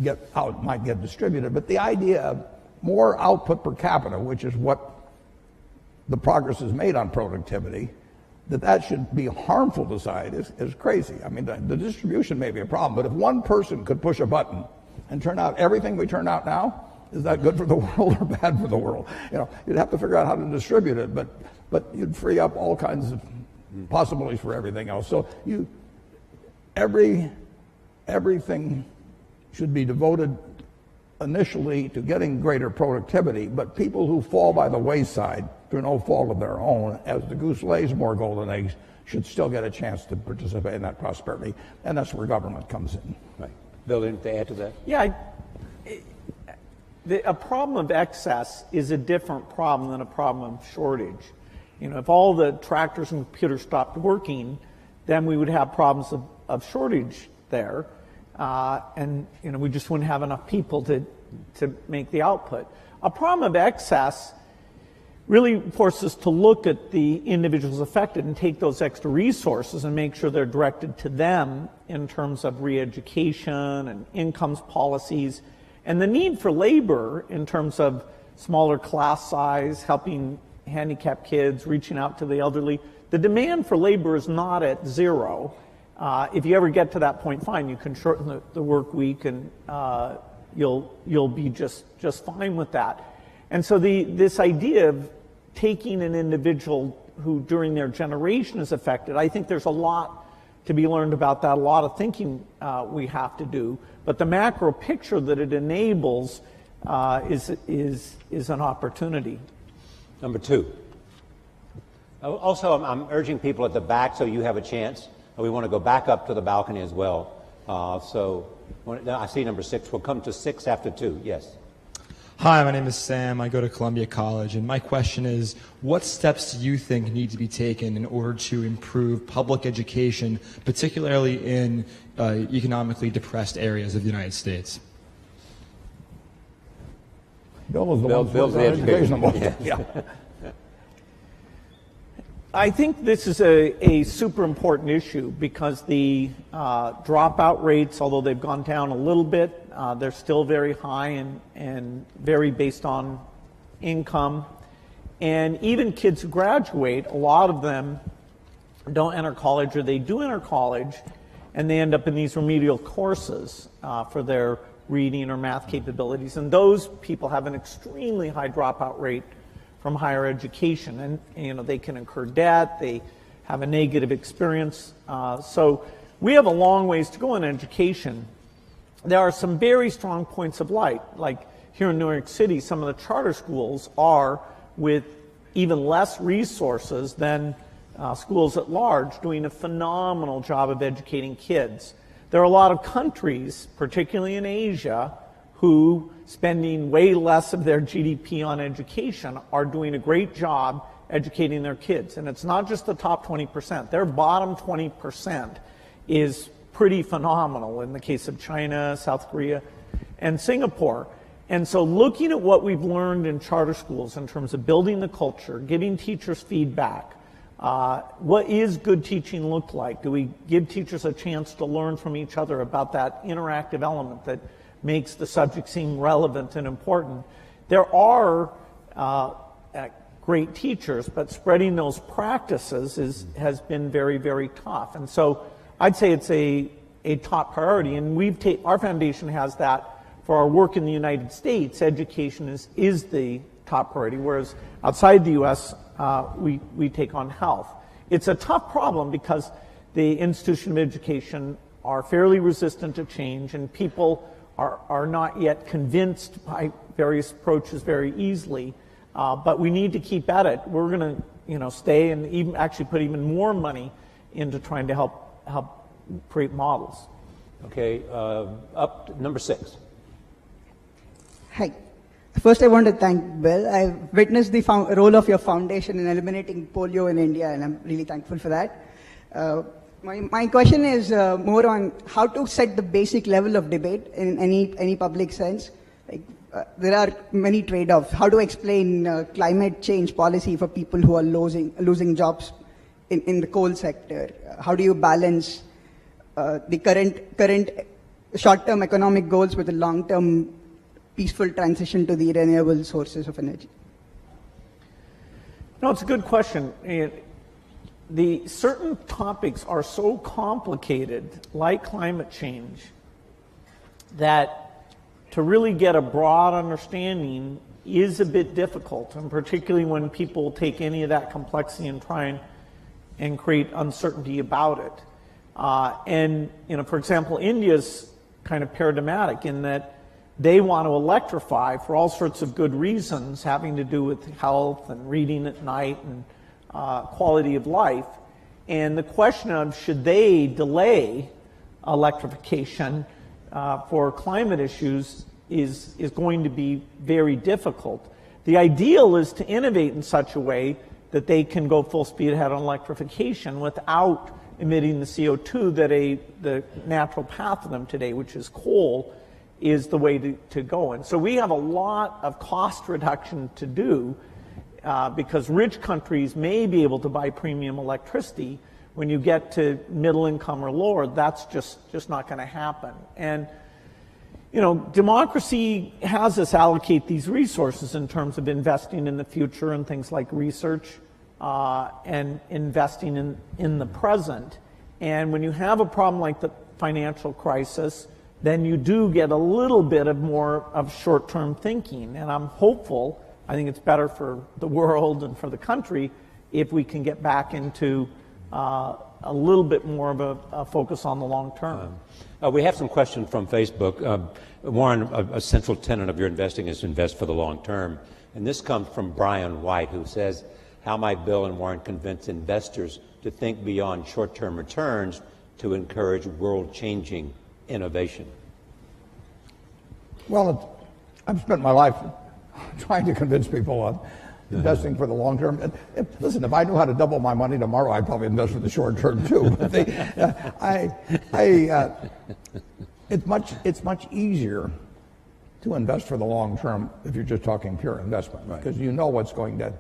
get how it might get distributed. But the idea of more output per capita, which is what the progress is made on productivity, that should be harmful to society is crazy. I mean, the distribution may be a problem, but if one person could push a button and turn out everything we turn out now, is that good for the world or bad for the world? You'd have to figure out how to distribute it, but you'd free up all kinds of possibilities for everything else. So everything should be devoted initially to getting greater productivity, but people who fall by the wayside through no fault of their own, as the goose lays more golden eggs, should still get a chance to participate in that prosperity, and that's where government comes in. Right. Bill, anything to add to that? Yeah, a problem of excess is a different problem than a problem of shortage. If all the tractors and computers stopped working, then we would have problems of shortage there. And we just wouldn't have enough people to make the output. A problem of excess really forces us to look at the individuals affected and take those extra resources and make sure they're directed to them in terms of re-education and incomes policies, and the need for labor in terms of smaller class size, helping handicapped kids, reaching out to the elderly. The demand for labor is not at zero. If you ever get to that point, fine, you can shorten the work week, and you'll be just fine with that. And so this idea of taking an individual who during their generation is affected, I think there's a lot to be learned about that, a lot of thinking we have to do. But the macro picture that it enables is an opportunity. Number 2. Also, I'm urging people at the back, so you have a chance. We want to go back up to the balcony as well. So I see number 6. We'll come to 6 after 2. Yes. Hi, my name is Sam. I go to Columbia College, and my question is, what steps do you think need to be taken in order to improve public education, particularly in economically depressed areas of the United States? Bill was the one Bill's the education. Yeah. I think this is a super important issue because the dropout rates, although they've gone down a little bit, they're still very high and vary based on income. And even kids who graduate, a lot of them don't enter college, or they do enter college, and they end up in these remedial courses for their reading or math capabilities. And those people have an extremely high dropout rate from higher education, and they can incur debt, they have a negative experience. So we have a long ways to go in education. There are some very strong points of light, like here in New York City, some of the charter schools are, with even less resources than schools at large, doing a phenomenal job of educating kids. There are a lot of countries, particularly in Asia, who, spending way less of their GDP on education, are doing a great job educating their kids. And it's not just the top 20%. Their bottom 20% is pretty phenomenal in the case of China, South Korea, and Singapore. And so looking at what we've learned in charter schools in terms of building the culture, giving teachers feedback, what is good teaching look like? Do we give teachers a chance to learn from each other about that interactive element that makes the subject seem relevant and important? There are great teachers, but spreading those practices has been very, very tough. And so I'd say it's a top priority, and our foundation has that for our work in the United States. Education is the top priority, whereas outside the U.S., we take on health. It's a tough problem because the institution of education are fairly resistant to change, and people are not yet convinced by various approaches very easily. But we need to keep at it. We're going to stay and even actually put even more money into trying to help create models. Okay, up to number 6. Hi. First, I want to thank Bill. I've witnessed the role of your foundation in eliminating polio in India, and I'm really thankful for that. My question is more on how to set the basic level of debate in any public sense. There are many trade-offs. How to explain climate change policy for people who are losing jobs in the coal sector? How do you balance the current short-term economic goals with the long-term peaceful transition to the renewable sources of energy? No, it's a good question. The certain topics are so complicated, like climate change, that to really get a broad understanding is a bit difficult, and particularly when people take any of that complexity and try and create uncertainty about it. And for example, India's kind of paradigmatic in that they want to electrify for all sorts of good reasons having to do with health and reading at night and quality of life. And the question of should they delay electrification for climate issues is going to be very difficult. The ideal is to innovate in such a way that they can go full speed ahead on electrification without emitting the CO2 that the natural path of them today, which is coal, is the way to go. And so we have a lot of cost reduction to do because rich countries may be able to buy premium electricity. When you get to middle income or lower, that's just not going to happen. And democracy has us allocate these resources in terms of investing in the future and things like research and investing in the present. And when you have a problem like the financial crisis, then you do get a little bit of more of short-term thinking. And I'm hopeful, I think it's better for the world and for the country if we can get back into a little bit more of a focus on the long term. We have some questions from Facebook. Warren, a central tenet of your investing is to invest for the long term. And this comes from Brian White, who says, how might Bill and Warren convince investors to think beyond short-term returns to encourage world-changing innovation? Well, I've spent my life trying to convince people of investing for the long term. Listen, if I knew how to double my money tomorrow, I'd probably invest for the short term too. But it's much easier to invest for the long term if you're just talking pure investment, because you know what's going to,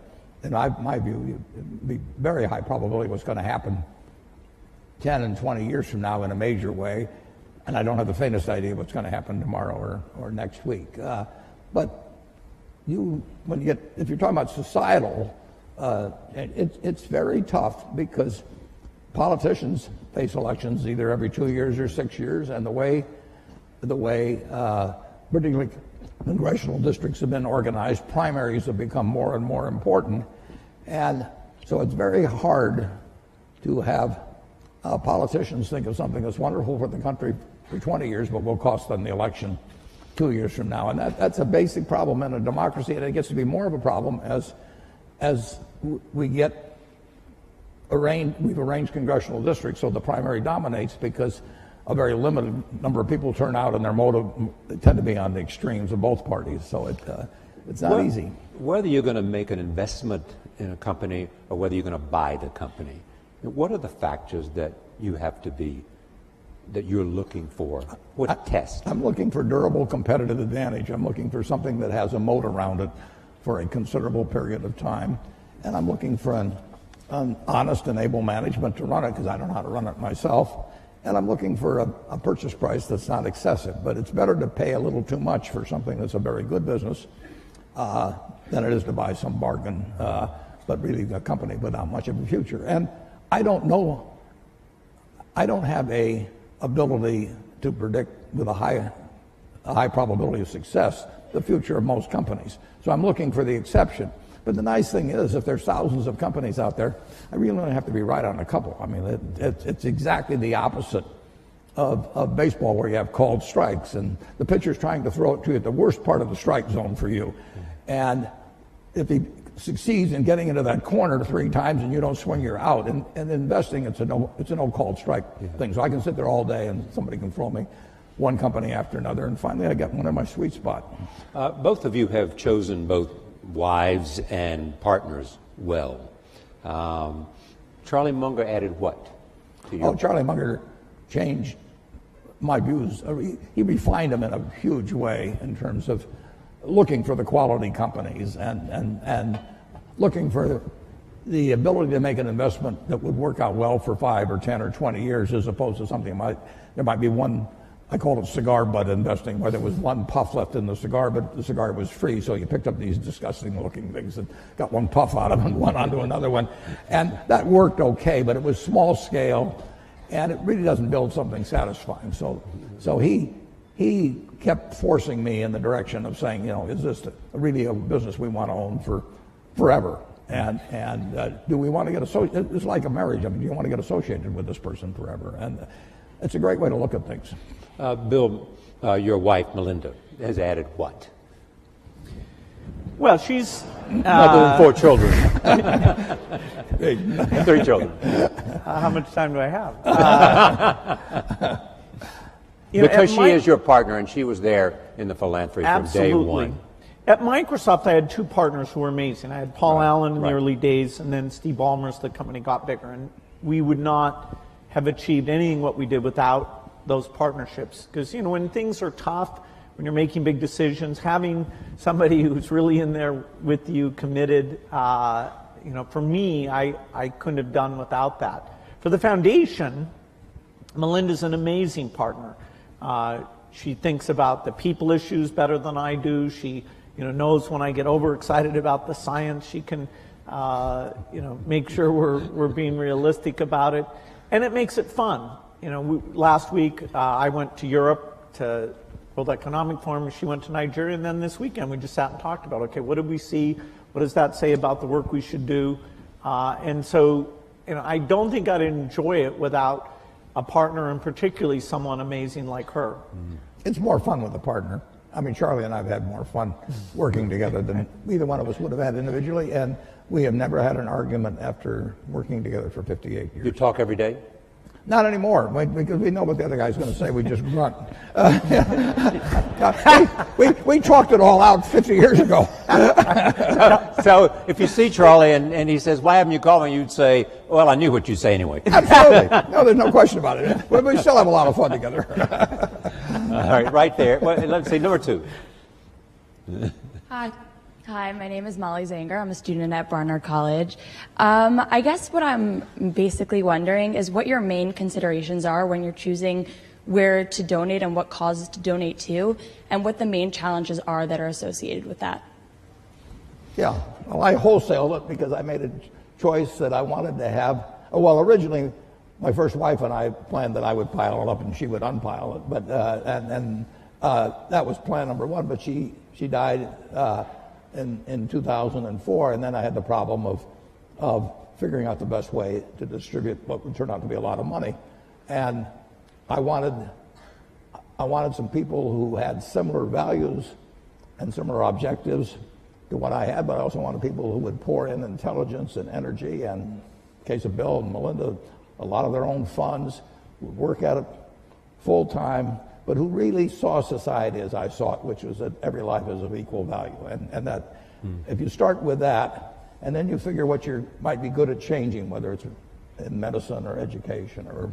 in my view, it'd be very high probability what's going to happen 10 and 20 years from now in a major way, and I don't have the faintest idea what's going to happen tomorrow or next week. But if you're talking about societal, it's very tough because politicians face elections either every 2 years or 6 years, and the way particularly congressional districts have been organized, primaries have become more and more important, and so it's very hard to have politicians think of something that's wonderful for the country for 20 years, but will cost them the election 2 years from now. And that's a basic problem in a democracy, and it gets to be more of a problem as we've arranged congressional districts so the primary dominates, because a very limited number of people turn out, and their motive tend to be on the extremes of both parties. So it's not easy. Whether you're going to make an investment in a company or whether you're going to buy the company, what are the factors that you're looking for? What test? I'm looking for durable competitive advantage. I'm looking for something that has a moat around it for a considerable period of time. And I'm looking for an honest and able management to run it, because I don't know how to run it myself. And I'm looking for a purchase price that's not excessive. But it's better to pay a little too much for something that's a very good business than it is to buy some bargain, but really a company without much of a future. And I don't know. I don't have a ability to predict with a high probability of success the future of most companies. So I'm looking for the exception. But the nice thing is, if there's thousands of companies out there, I really only have to be right on a couple. I mean, it's exactly the opposite of baseball, where you have called strikes, and the pitcher's trying to throw it to you at the worst part of the strike zone for you. And if he succeeds in getting into that corner 3 times and you don't swing, you're out. And investing, it's a no called strike thing. So I can sit there all day and somebody can throw me one company after another, and finally I get one in my sweet spot. Both of you have chosen both wives and partners well. Charlie Munger added what to your? Charlie Munger changed my views. He refined them in a huge way in terms of looking for the quality companies and looking for the ability to make an investment that would work out well for 5 or 10 or 20 years, as opposed to something there might be one. I call it cigar butt investing, where there was one puff left in the cigar, but the cigar was free, so you picked up these disgusting looking things and got one puff out of them and one onto another one. And that worked okay, but it was small scale, and it really doesn't build something satisfying. So he kept forcing me in the direction of saying, is this really a business we want to own for forever? And do we want to get associated? It's like a marriage. I mean, do you want to get associated with this person forever? And it's a great way to look at things. Bill, your wife, Melinda, has added what? Well, she's... 4 children. 3 children. How much time do I have? Because she is your partner, and she was there in the philanthropy from day one. At Microsoft, I had 2 partners who were amazing. I had Paul Allen in the early days, and then Steve Ballmer as the company got bigger. And we would not have achieved anything what we did without those partnerships. Because, when things are tough, when you're making big decisions, having somebody who's really in there with you, committed, for me, I couldn't have done without that. For the foundation, Melinda's an amazing partner. She thinks about the people issues better than I do. She, knows when I get overexcited about the science. She can, make sure we're being realistic about it, and it makes it fun. Last week I went to Europe to World Economic Forum. She went to Nigeria, and then this weekend we just sat and talked about, okay, what did we see? What does that say about the work we should do? And so, I don't think I'd enjoy it without a partner, and particularly someone amazing like her. It's more fun with a partner. I mean, Charlie and I have had more fun working together than either one of us would have had individually, and we have never had an argument after working together for 58 years. You talk every day? Not anymore, because we know what the other guy's going to say. We just grunt. We talked it all out 50 years ago. So if you see Charlie and he says, "Why haven't you called me?" you'd say, "Well, I knew what you'd say anyway." Absolutely. No, there's no question about it. We still have a lot of fun together. All right, right there. Well, let's see, number 2. Hi, my name is Molly Zanger. I'm a student at Barnard College. I guess what I'm basically wondering is what your main considerations are when you're choosing where to donate and what causes to donate to, and what the main challenges are that are associated with that. Yeah, well, I wholesaled it because I made a choice that I wanted to have. Well, originally, my first wife and I planned that I would pile it up and she would unpile it, but that was plan number 1. But she died in 2004, and then I had the problem of figuring out the best way to distribute what would turn out to be a lot of money. And I wanted some people who had similar values and similar objectives to what I had, but I also wanted people who would pour in intelligence and energy, and in the case of Bill and Melinda, a lot of their own funds, would work at it full time, but who really saw society as I saw it, which was that every life is of equal value. And that if you start with that, and then you figure what you might be good at changing, whether it's in medicine or education or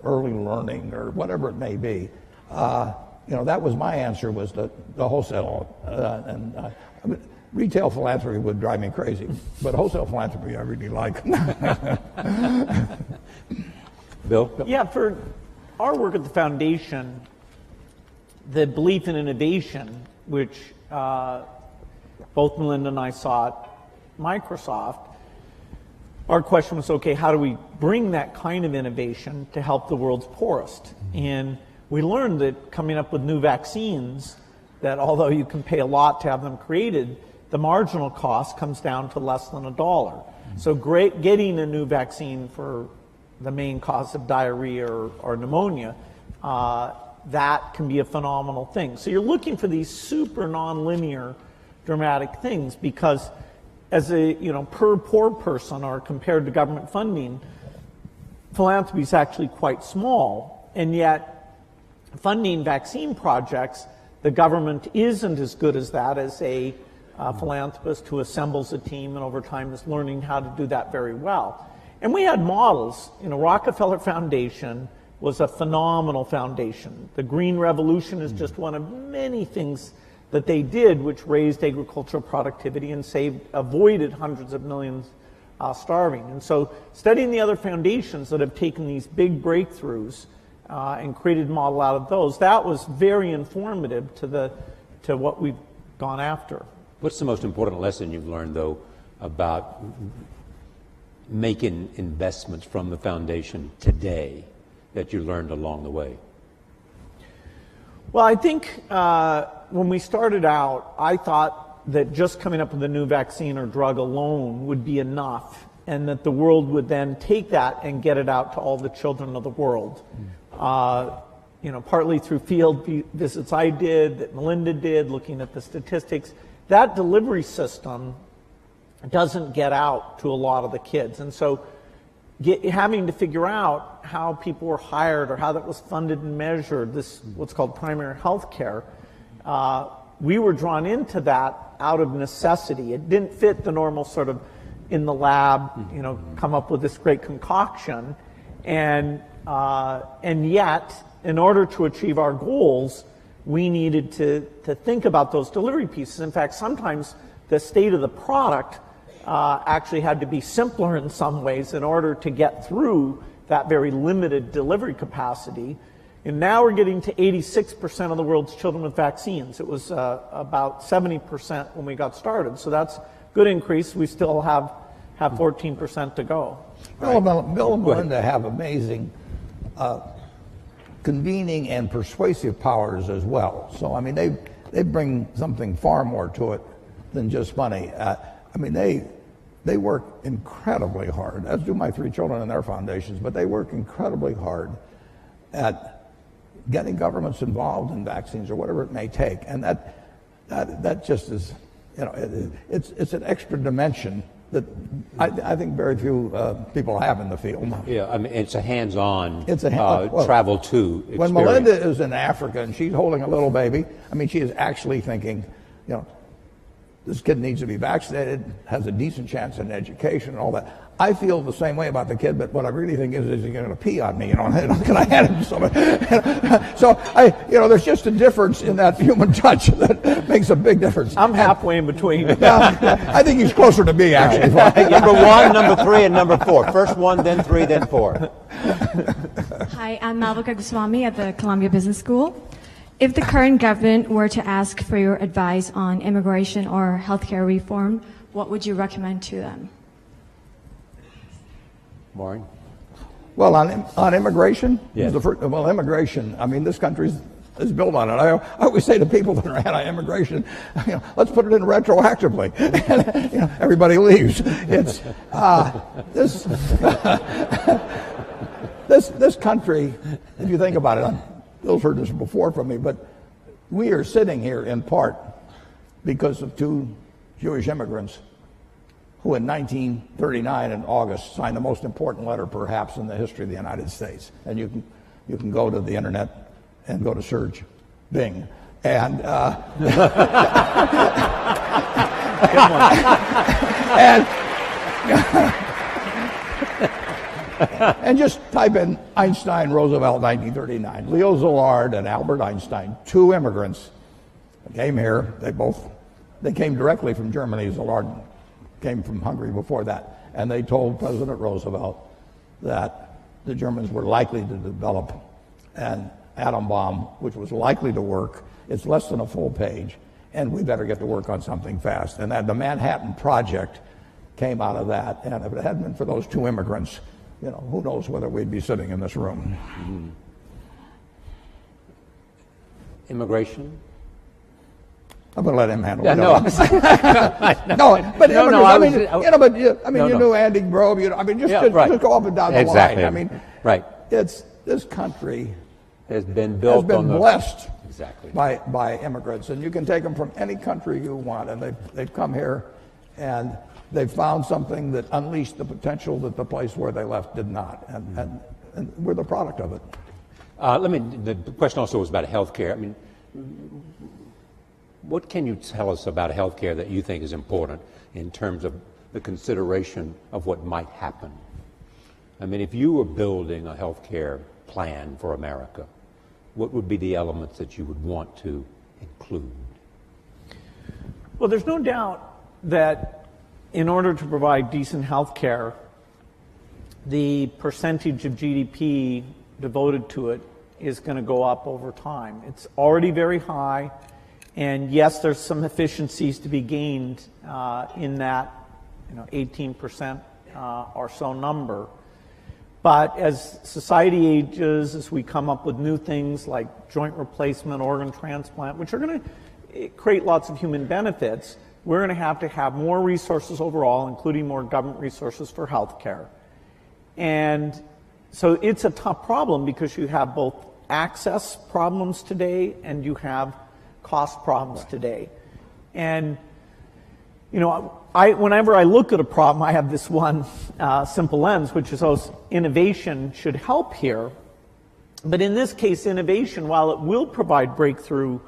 early learning or whatever it may be, that was my answer, was the wholesale. I mean, retail philanthropy would drive me crazy, but wholesale philanthropy I really like. Bill? Yeah, for our work at the foundation, the belief in innovation, which both Melinda and I saw at Microsoft, our question was, okay, how do we bring that kind of innovation to help the world's poorest? And we learned that coming up with new vaccines, that although you can pay a lot to have them created, the marginal cost comes down to less than $1. So getting a new vaccine for the main cause of diarrhea or pneumonia, that can be a phenomenal thing. So you're looking for these super nonlinear dramatic things, because as a per poor person or compared to government funding, philanthropy is actually quite small, and yet funding vaccine projects, the government isn't as good as that as a philanthropist who assembles a team and over time is learning how to do that very well. And we had models. Rockefeller Foundation was a phenomenal foundation. The Green Revolution is just one of many things that they did which raised agricultural productivity and avoided hundreds of millions starving. And so studying the other foundations that have taken these big breakthroughs and created a model out of those, that was very informative to what we've gone after. What's the most important lesson you've learned, though, about making investments from the foundation today that you learned along the way? Well, I think when we started out, I thought that just coming up with a new vaccine or drug alone would be enough, and that the world would then take that and get it out to all the children of the world. Partly through field visits I did, that Melinda did, looking at the statistics. That delivery system doesn't get out to a lot of the kids. And so having to figure out how people were hired or how that was funded and measured, this what's called primary health care, we were drawn into that out of necessity. It didn't fit the normal sort of in the lab, come up with this great concoction. And yet, in order to achieve our goals, we needed to think about those delivery pieces. In fact, sometimes the state of the product actually had to be simpler in some ways in order to get through that very limited delivery capacity. And now we're getting to 86% of the world's children with vaccines. It was about 70% when we got started. So that's a good increase. We still have 14% to go. Bill and Melinda have amazing convening and persuasive powers as well. So, I mean, they bring something far more to it than just money. They work incredibly hard, as do my 3 children in their foundations, but they work incredibly hard at getting governments involved in vaccines or whatever it may take. And that just is, it's an extra dimension that I think very few people have in the field. Yeah, I mean, it's a hands-on well, travel to experience. When Melinda is in Africa and she's holding a little baby, I mean, she is actually thinking, you know, this kid needs to be vaccinated, has a decent chance in education and all that. I feel the same way about the kid, but what I really think is he's going to pee on me, you know, can I hand him something? So, there's just a difference in that human touch that makes a big difference. I'm halfway in between. I think he's closer to me, actually. Number 1, number 3, and number 4. First 1, then 3, then 4. Hi, I'm Malvika Goswami at the Columbia Business School. If the current government were to ask for your advice on immigration or healthcare reform, what would you recommend to them? Warren? Well, on immigration, yes. Immigration, I mean, this country is built on it. I always say to people that are anti-immigration, let's put it in retroactively. And, everybody leaves. It's this country, if you think about it, Bill's heard this before from me, but we are sitting here in part because of 2 Jewish immigrants who in 1939 in August signed the most important letter perhaps in the history of the United States. And you can go to the internet and go to search Bing. And and just type in Einstein, Roosevelt, 1939. Leo Szilard and Albert Einstein, 2 immigrants, came here. They came directly from Germany. Szilard came from Hungary before that. And they told President Roosevelt that the Germans were likely to develop an atom bomb, which was likely to work. It's less than a full page, and we better get to work on something fast. And that the Manhattan Project came out of that. And if it hadn't been for those 2 immigrants, who knows whether we'd be sitting in this room. Mm-hmm. Immigration? I'm going to let him handle it. You knew Andy Grove. Just go up and down the line. I mean, right. This country has been blessed by immigrants, and you can take them from any country you want, and they've come here, and they've found something that unleashed the potential that the place where they left did not, and we're the product of it. The question also was about healthcare. I mean, what can you tell us about healthcare that you think is important in terms of the consideration of what might happen? I mean, if you were building a healthcare plan for America, what would be the elements that you would want to include? Well, there's no doubt that in order to provide decent health care, the percentage of GDP devoted to it is going to go up over time. It's already very high, and yes, there's some efficiencies to be gained in that 18% or so number. But as society ages, as we come up with new things like joint replacement, organ transplant, which are going to create lots of human benefits, we're going to have more resources overall, including more government resources for health care. And so it's a tough problem because you have both access problems today and you have cost problems today. And whenever I look at a problem, I have this one simple lens, which is innovation should help here. But in this case, innovation, while it will provide breakthrough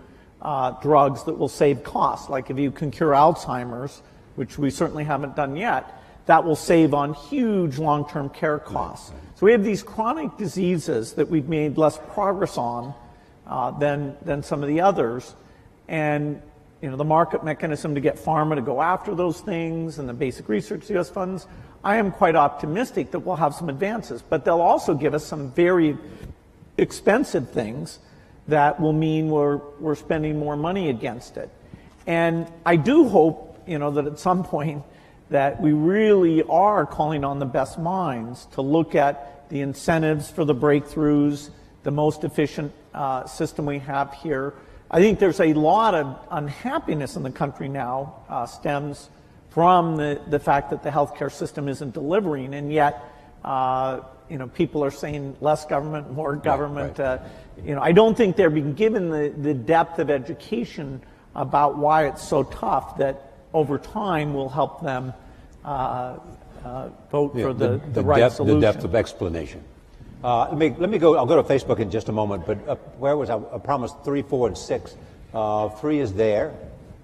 drugs that will save costs, like if you can cure Alzheimer's, which we certainly haven't done yet, that will save on huge long-term care costs. So we have these chronic diseases that we've made less progress on than some of the others. And the market mechanism to get pharma to go after those things and the basic research US funds, I am quite optimistic that we'll have some advances. But they'll also give us some very expensive things that will mean we're spending more money against it. And I do hope, that at some point that we really are calling on the best minds to look at the incentives for the breakthroughs, the most efficient system we have here. I think there's a lot of unhappiness in the country now stems from the fact that the healthcare system isn't delivering, and yet people are saying less government, more government. Right. I don't think they're being given the depth of education about why it's so tough that over time will help them vote for the right solution. The depth of explanation. Let me go. I'll go to Facebook in just a moment. But where was I? I promised 3, 4, and 6. 3 is there,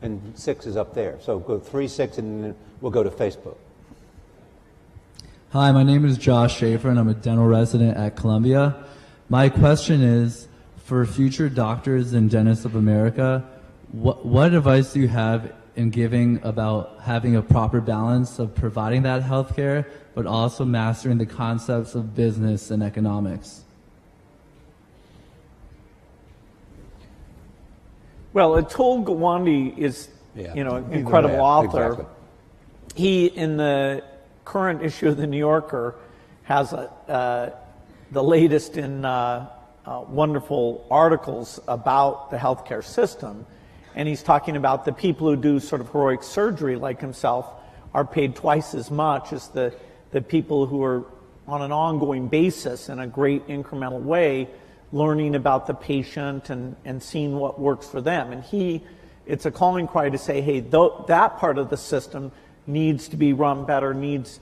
and 6 is up there. So go 3, 6, and then we'll go to Facebook. Hi, my name is Josh Schaefer, and I'm a dental resident at Columbia. My question is, for future doctors and dentists of America, what advice do you have in giving about having a proper balance of providing that health care, but also mastering the concepts of business and economics? Well, Atul Gawande is, an incredible author. Exactly. He, in the current issue of the New Yorker, has the latest in wonderful articles about the healthcare system. And he's talking about the people who do sort of heroic surgery like himself are paid twice as much as the people who are on an ongoing basis in a great incremental way learning about the patient and seeing what works for them. And it's a calling cry to say, hey, that part of the system needs to be run better, needs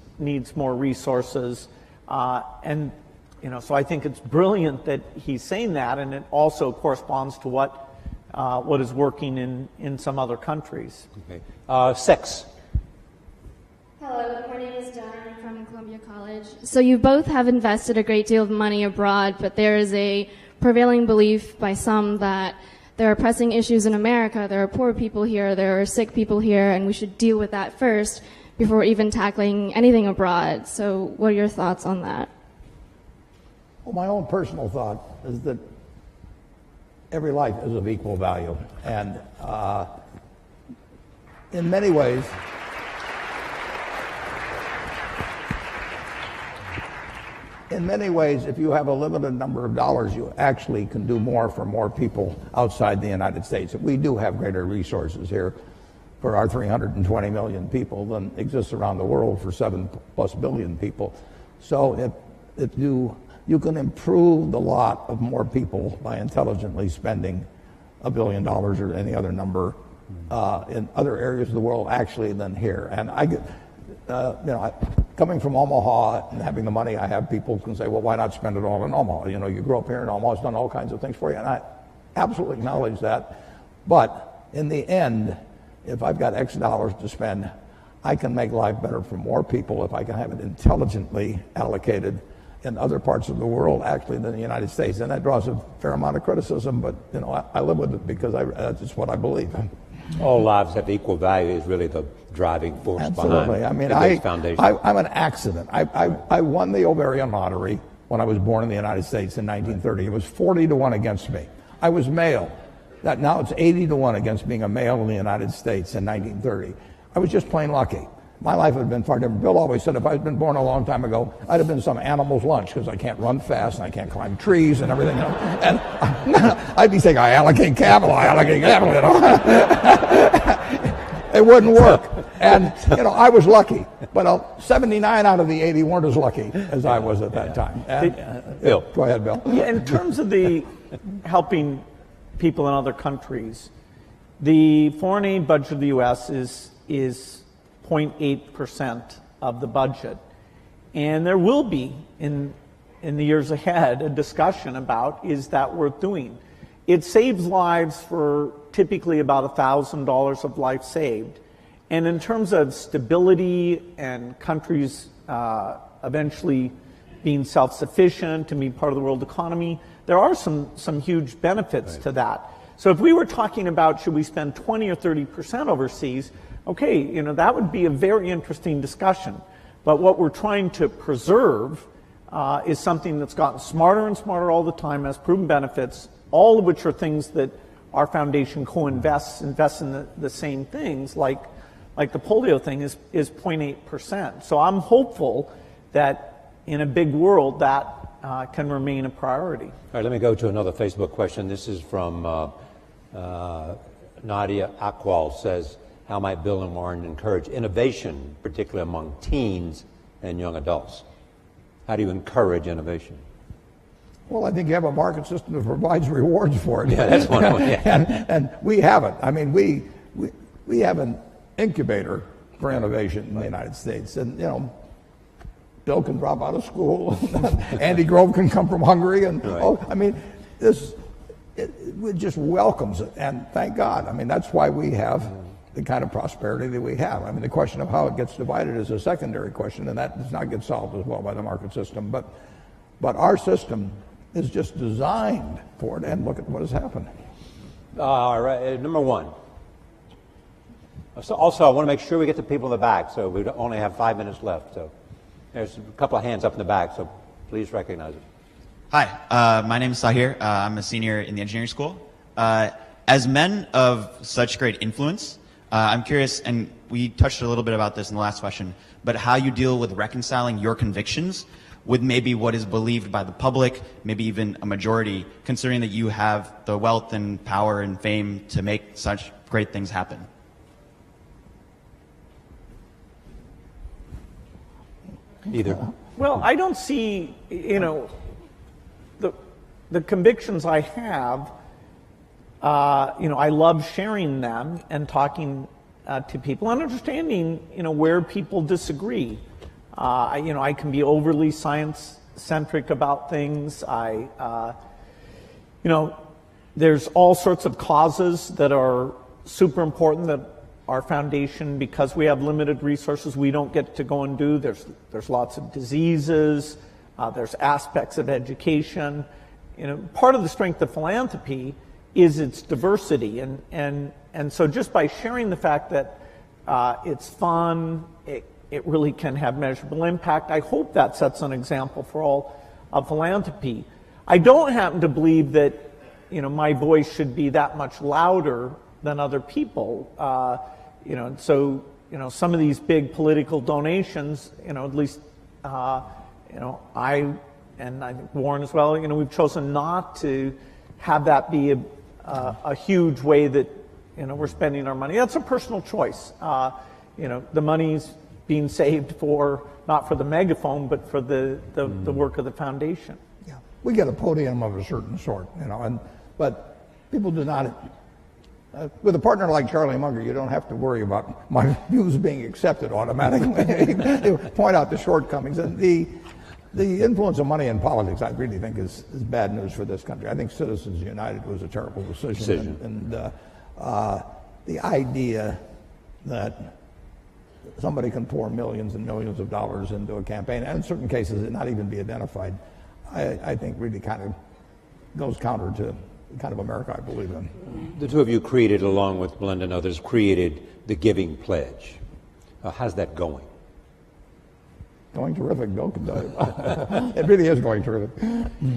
more resources. So I think it's brilliant that he's saying that, and it also corresponds to what is working in some other countries. Okay. 6. Hello, my name is John. I'm from Columbia College. So you both have invested a great deal of money abroad, but there is a prevailing belief by some that there are pressing issues in America. There are poor people here, there are sick people here, and we should deal with that first before even tackling anything abroad. So what are your thoughts on that? Well, my own personal thought is that every life is of equal value. And in many ways, if you have a limited number of dollars, you actually can do more for more people outside the United States. We do have greater resources here for our 320 million people than exists around the world for 7+ billion people. So if you can improve the lot of more people by intelligently spending $1 billion or any other number in other areas of the world actually than here. And coming from Omaha and having the money I have, people can say, well, why not spend it all in Omaha? You grew up here in Omaha, it's done all kinds of things for you. And I absolutely acknowledge that. But in the end, if I've got X dollars to spend, I can make life better for more people if I can have it intelligently allocated in other parts of the world actually than the United States. And that draws a fair amount of criticism, but I live with it because that's just what I believe. All lives have equal value is really the driving force Absolutely. behind I mean, the foundation. I'm an accident. I won the ovarian lottery when I was born in the United States in 1930. It was 40-1 against me. I was male. Now it's 80-1 against being a male in the United States in 1930. I was just plain lucky. My life would have been far different. Bill always said if I had been born a long time ago, I'd have been some animal's lunch because I can't run fast and I can't climb trees and everything. And I'd be saying, I allocate capital. It wouldn't work. And, I was lucky. But 79 out of the 80 weren't as lucky as I was at that time. And, Bill. Go ahead, Bill. Yeah, in terms of the helping people in other countries, the foreign aid budget of the U.S. is 0.8% of the budget. And there will be, in the years ahead, a discussion about, is that worth doing? It saves lives for typically about $1,000 of life saved. And in terms of stability and countries eventually being self-sufficient and being part of the world economy, there are some huge benefits to that. So if we were talking about should we spend 20 or 30% overseas, okay, that would be a very interesting discussion. But what we're trying to preserve is something that's gotten smarter and smarter all the time, has proven benefits, all of which are things that our foundation co-invests in the same things, like the polio thing is 0.8%. So I'm hopeful that in a big world that can remain a priority. All right, let me go to another Facebook question. This is from Nadia Akwal. Says, how might Bill and Warren encourage innovation, particularly among teens and young adults? How do you encourage innovation? Well, I think you have a market system that provides rewards for it. Yeah, that's one way. Yeah. and we have it. I mean, we have an incubator for innovation in the United States. And, you know, Bill can drop out of school. Andy Grove can come from Hungary. And, I mean, it just welcomes it. And thank God. I mean, that's why we have the kind of prosperity that we have. I mean, the question of how it gets divided is a secondary question, and that does not get solved as well by the market system. But our system is just designed for it, and look at what has happened. All right, number one. So also, I want to make sure we get the people in the back, so we only have 5 minutes left. So there's a couple of hands up in the back, so please recognize it. Hi, my name is Sahir. I'm a senior in the engineering school. As men of such great influence, I'm curious, and we touched a little bit about this in the last question, but how you deal with reconciling your convictions with maybe what is believed by the public, maybe even a majority, considering that you have the wealth and power and fame to make such great things happen. Either. Well, I don't see, you know, the convictions I have, you know, I love sharing them and talking to people and understanding, you know, where people disagree. You know, I can be overly science-centric about things. You know, there's all sorts of causes that are super important that our foundation, because we have limited resources, we don't get to go and do. There's lots of diseases. There's aspects of education. You know, part of the strength of philanthropy is its diversity, and so just by sharing the fact that it's fun, it really can have measurable impact. I hope that sets an example for all of philanthropy. I don't happen to believe that, you know, my voice should be that much louder than other people. You know, and so, you know, some of these big political donations, you know, at least, you know, I think Warren as well, you know, we've chosen not to have that be a huge way that, you know, we're spending our money. That's a personal choice. You know, the money's being saved for, not for the megaphone, but for the work of the foundation. Yeah, we get a podium of a certain sort, you know, but people do not. With a partner like Charlie Munger, you don't have to worry about my views being accepted automatically. They point out the shortcomings. And the influence of money in politics, I really think, is bad news for this country. I think Citizens United was a terrible decision. And the idea that somebody can pour millions and millions of dollars into a campaign, and in certain cases it not even be identified, I think really kind of goes counter to the kind of America I believe in. The two of you created, along with Melinda and others, created the Giving Pledge. How's that going? Going terrific. Bill can tell you. It really is going terrific.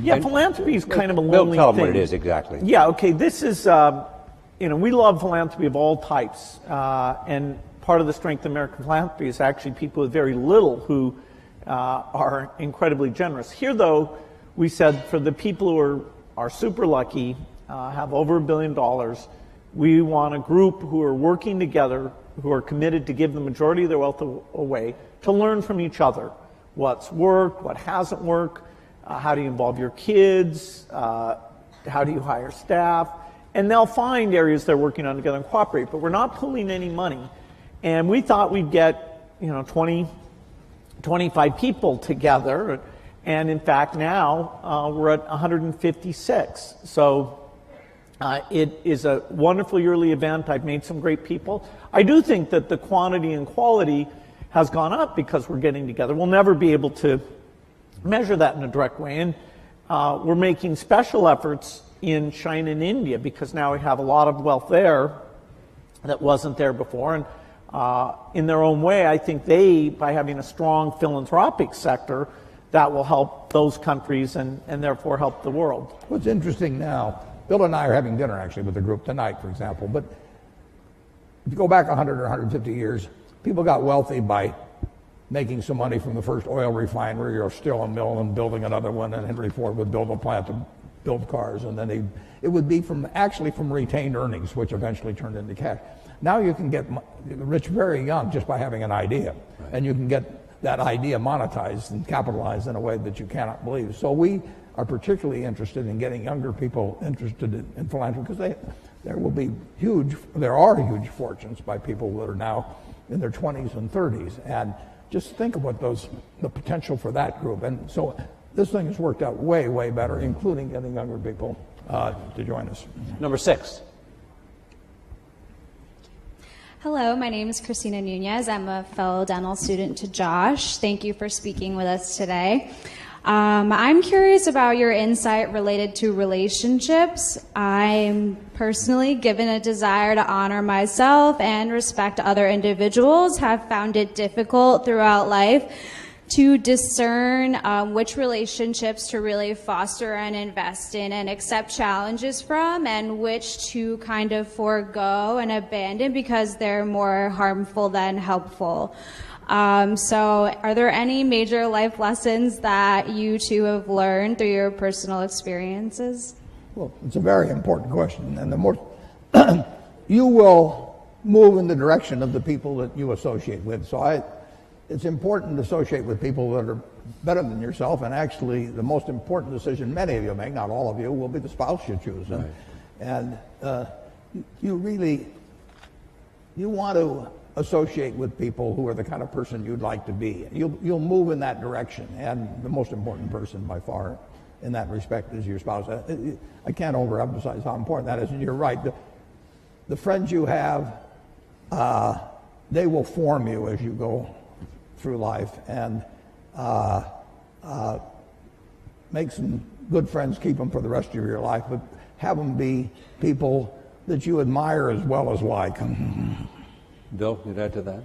Yeah, philanthropy is kind of a Bill, lonely tell them thing. what it is exactly. Yeah, okay, this is, you know, we love philanthropy of all types, and part of the strength of American philanthropy is actually people with very little who are incredibly generous. Here, though, we said for the people who are super lucky, have over $1 billion, we want a group who are working together, who are committed to give the majority of their wealth away, to learn from each other. What's worked, what hasn't worked, how do you involve your kids, how do you hire staff, and they'll find areas they're working on together and cooperate, but we're not pulling any money. And we thought we'd get, you know, 20, 25 people together, and in fact now we're at 156. So it is a wonderful yearly event. I've made some great people. I do think that the quantity and quality has gone up because we're getting together. We'll never be able to measure that in a direct way, and we're making special efforts in China and India because now we have a lot of wealth there that wasn't there before. And in their own way, I think by having a strong philanthropic sector, that will help those countries and therefore help the world. What's interesting now, Bill and I are having dinner actually with the group tonight, for example, but if you go back 100 or 150 years, people got wealthy by making some money from the first oil refinery or steel mill and building another one, and Henry Ford would build a plant to build cars, and then it would be from retained earnings, which eventually turned into cash. Now you can get rich very young just by having an idea, right. And you can get that idea monetized and capitalized in a way that you cannot believe. So we are particularly interested in getting younger people interested in philanthropy because there are huge fortunes by people that are now in their 20s and 30s. And just think of what the potential for that group. And so this thing has worked out way, way better, including getting younger people to join us. Number 6. Hello, my name is Christina Nunez. I'm a fellow dental student to Josh. Thank you for speaking with us today. I'm curious about your insight related to relationships. I'm personally, given a desire to honor myself and respect other individuals, have found it difficult throughout life to discern which relationships to really foster and invest in and accept challenges from, and which to kind of forego and abandon because they're more harmful than helpful. So are there any major life lessons that you two have learned through your personal experiences? Well, it's a very important question, and the more you will move in the direction of the people that you associate with. So it's important to associate with people that are better than yourself, and actually the most important decision many of you make, not all of you, will be the spouse you choose. Right. And you want to associate with people who are the kind of person you'd like to be. You'll move in that direction, and the most important person by far in that respect is your spouse. I can't overemphasize how important that is, and you're right. The friends you have, they will form you as you go through life, and make some good friends, keep them for the rest of your life, but have them be people that you admire as well as like. Bill, you'd add to that?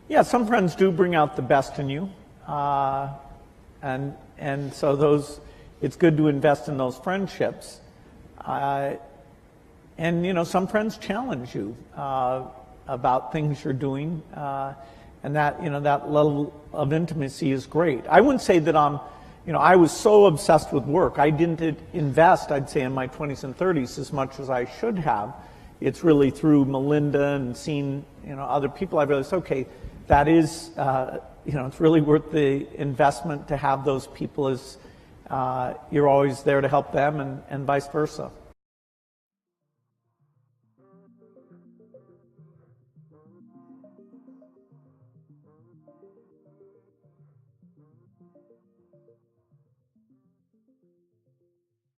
Yeah, some friends do bring out the best in you, and so it's good to invest in those friendships. And some friends challenge you about things you're doing. And that level of intimacy is great. I wouldn't say that I was so obsessed with work. I didn't invest, I'd say, in my 20s and 30s as much as I should have. It's really through Melinda and seeing, other people, I realized, okay, that is, it's really worth the investment to have those people as you're always there to help them, and vice versa.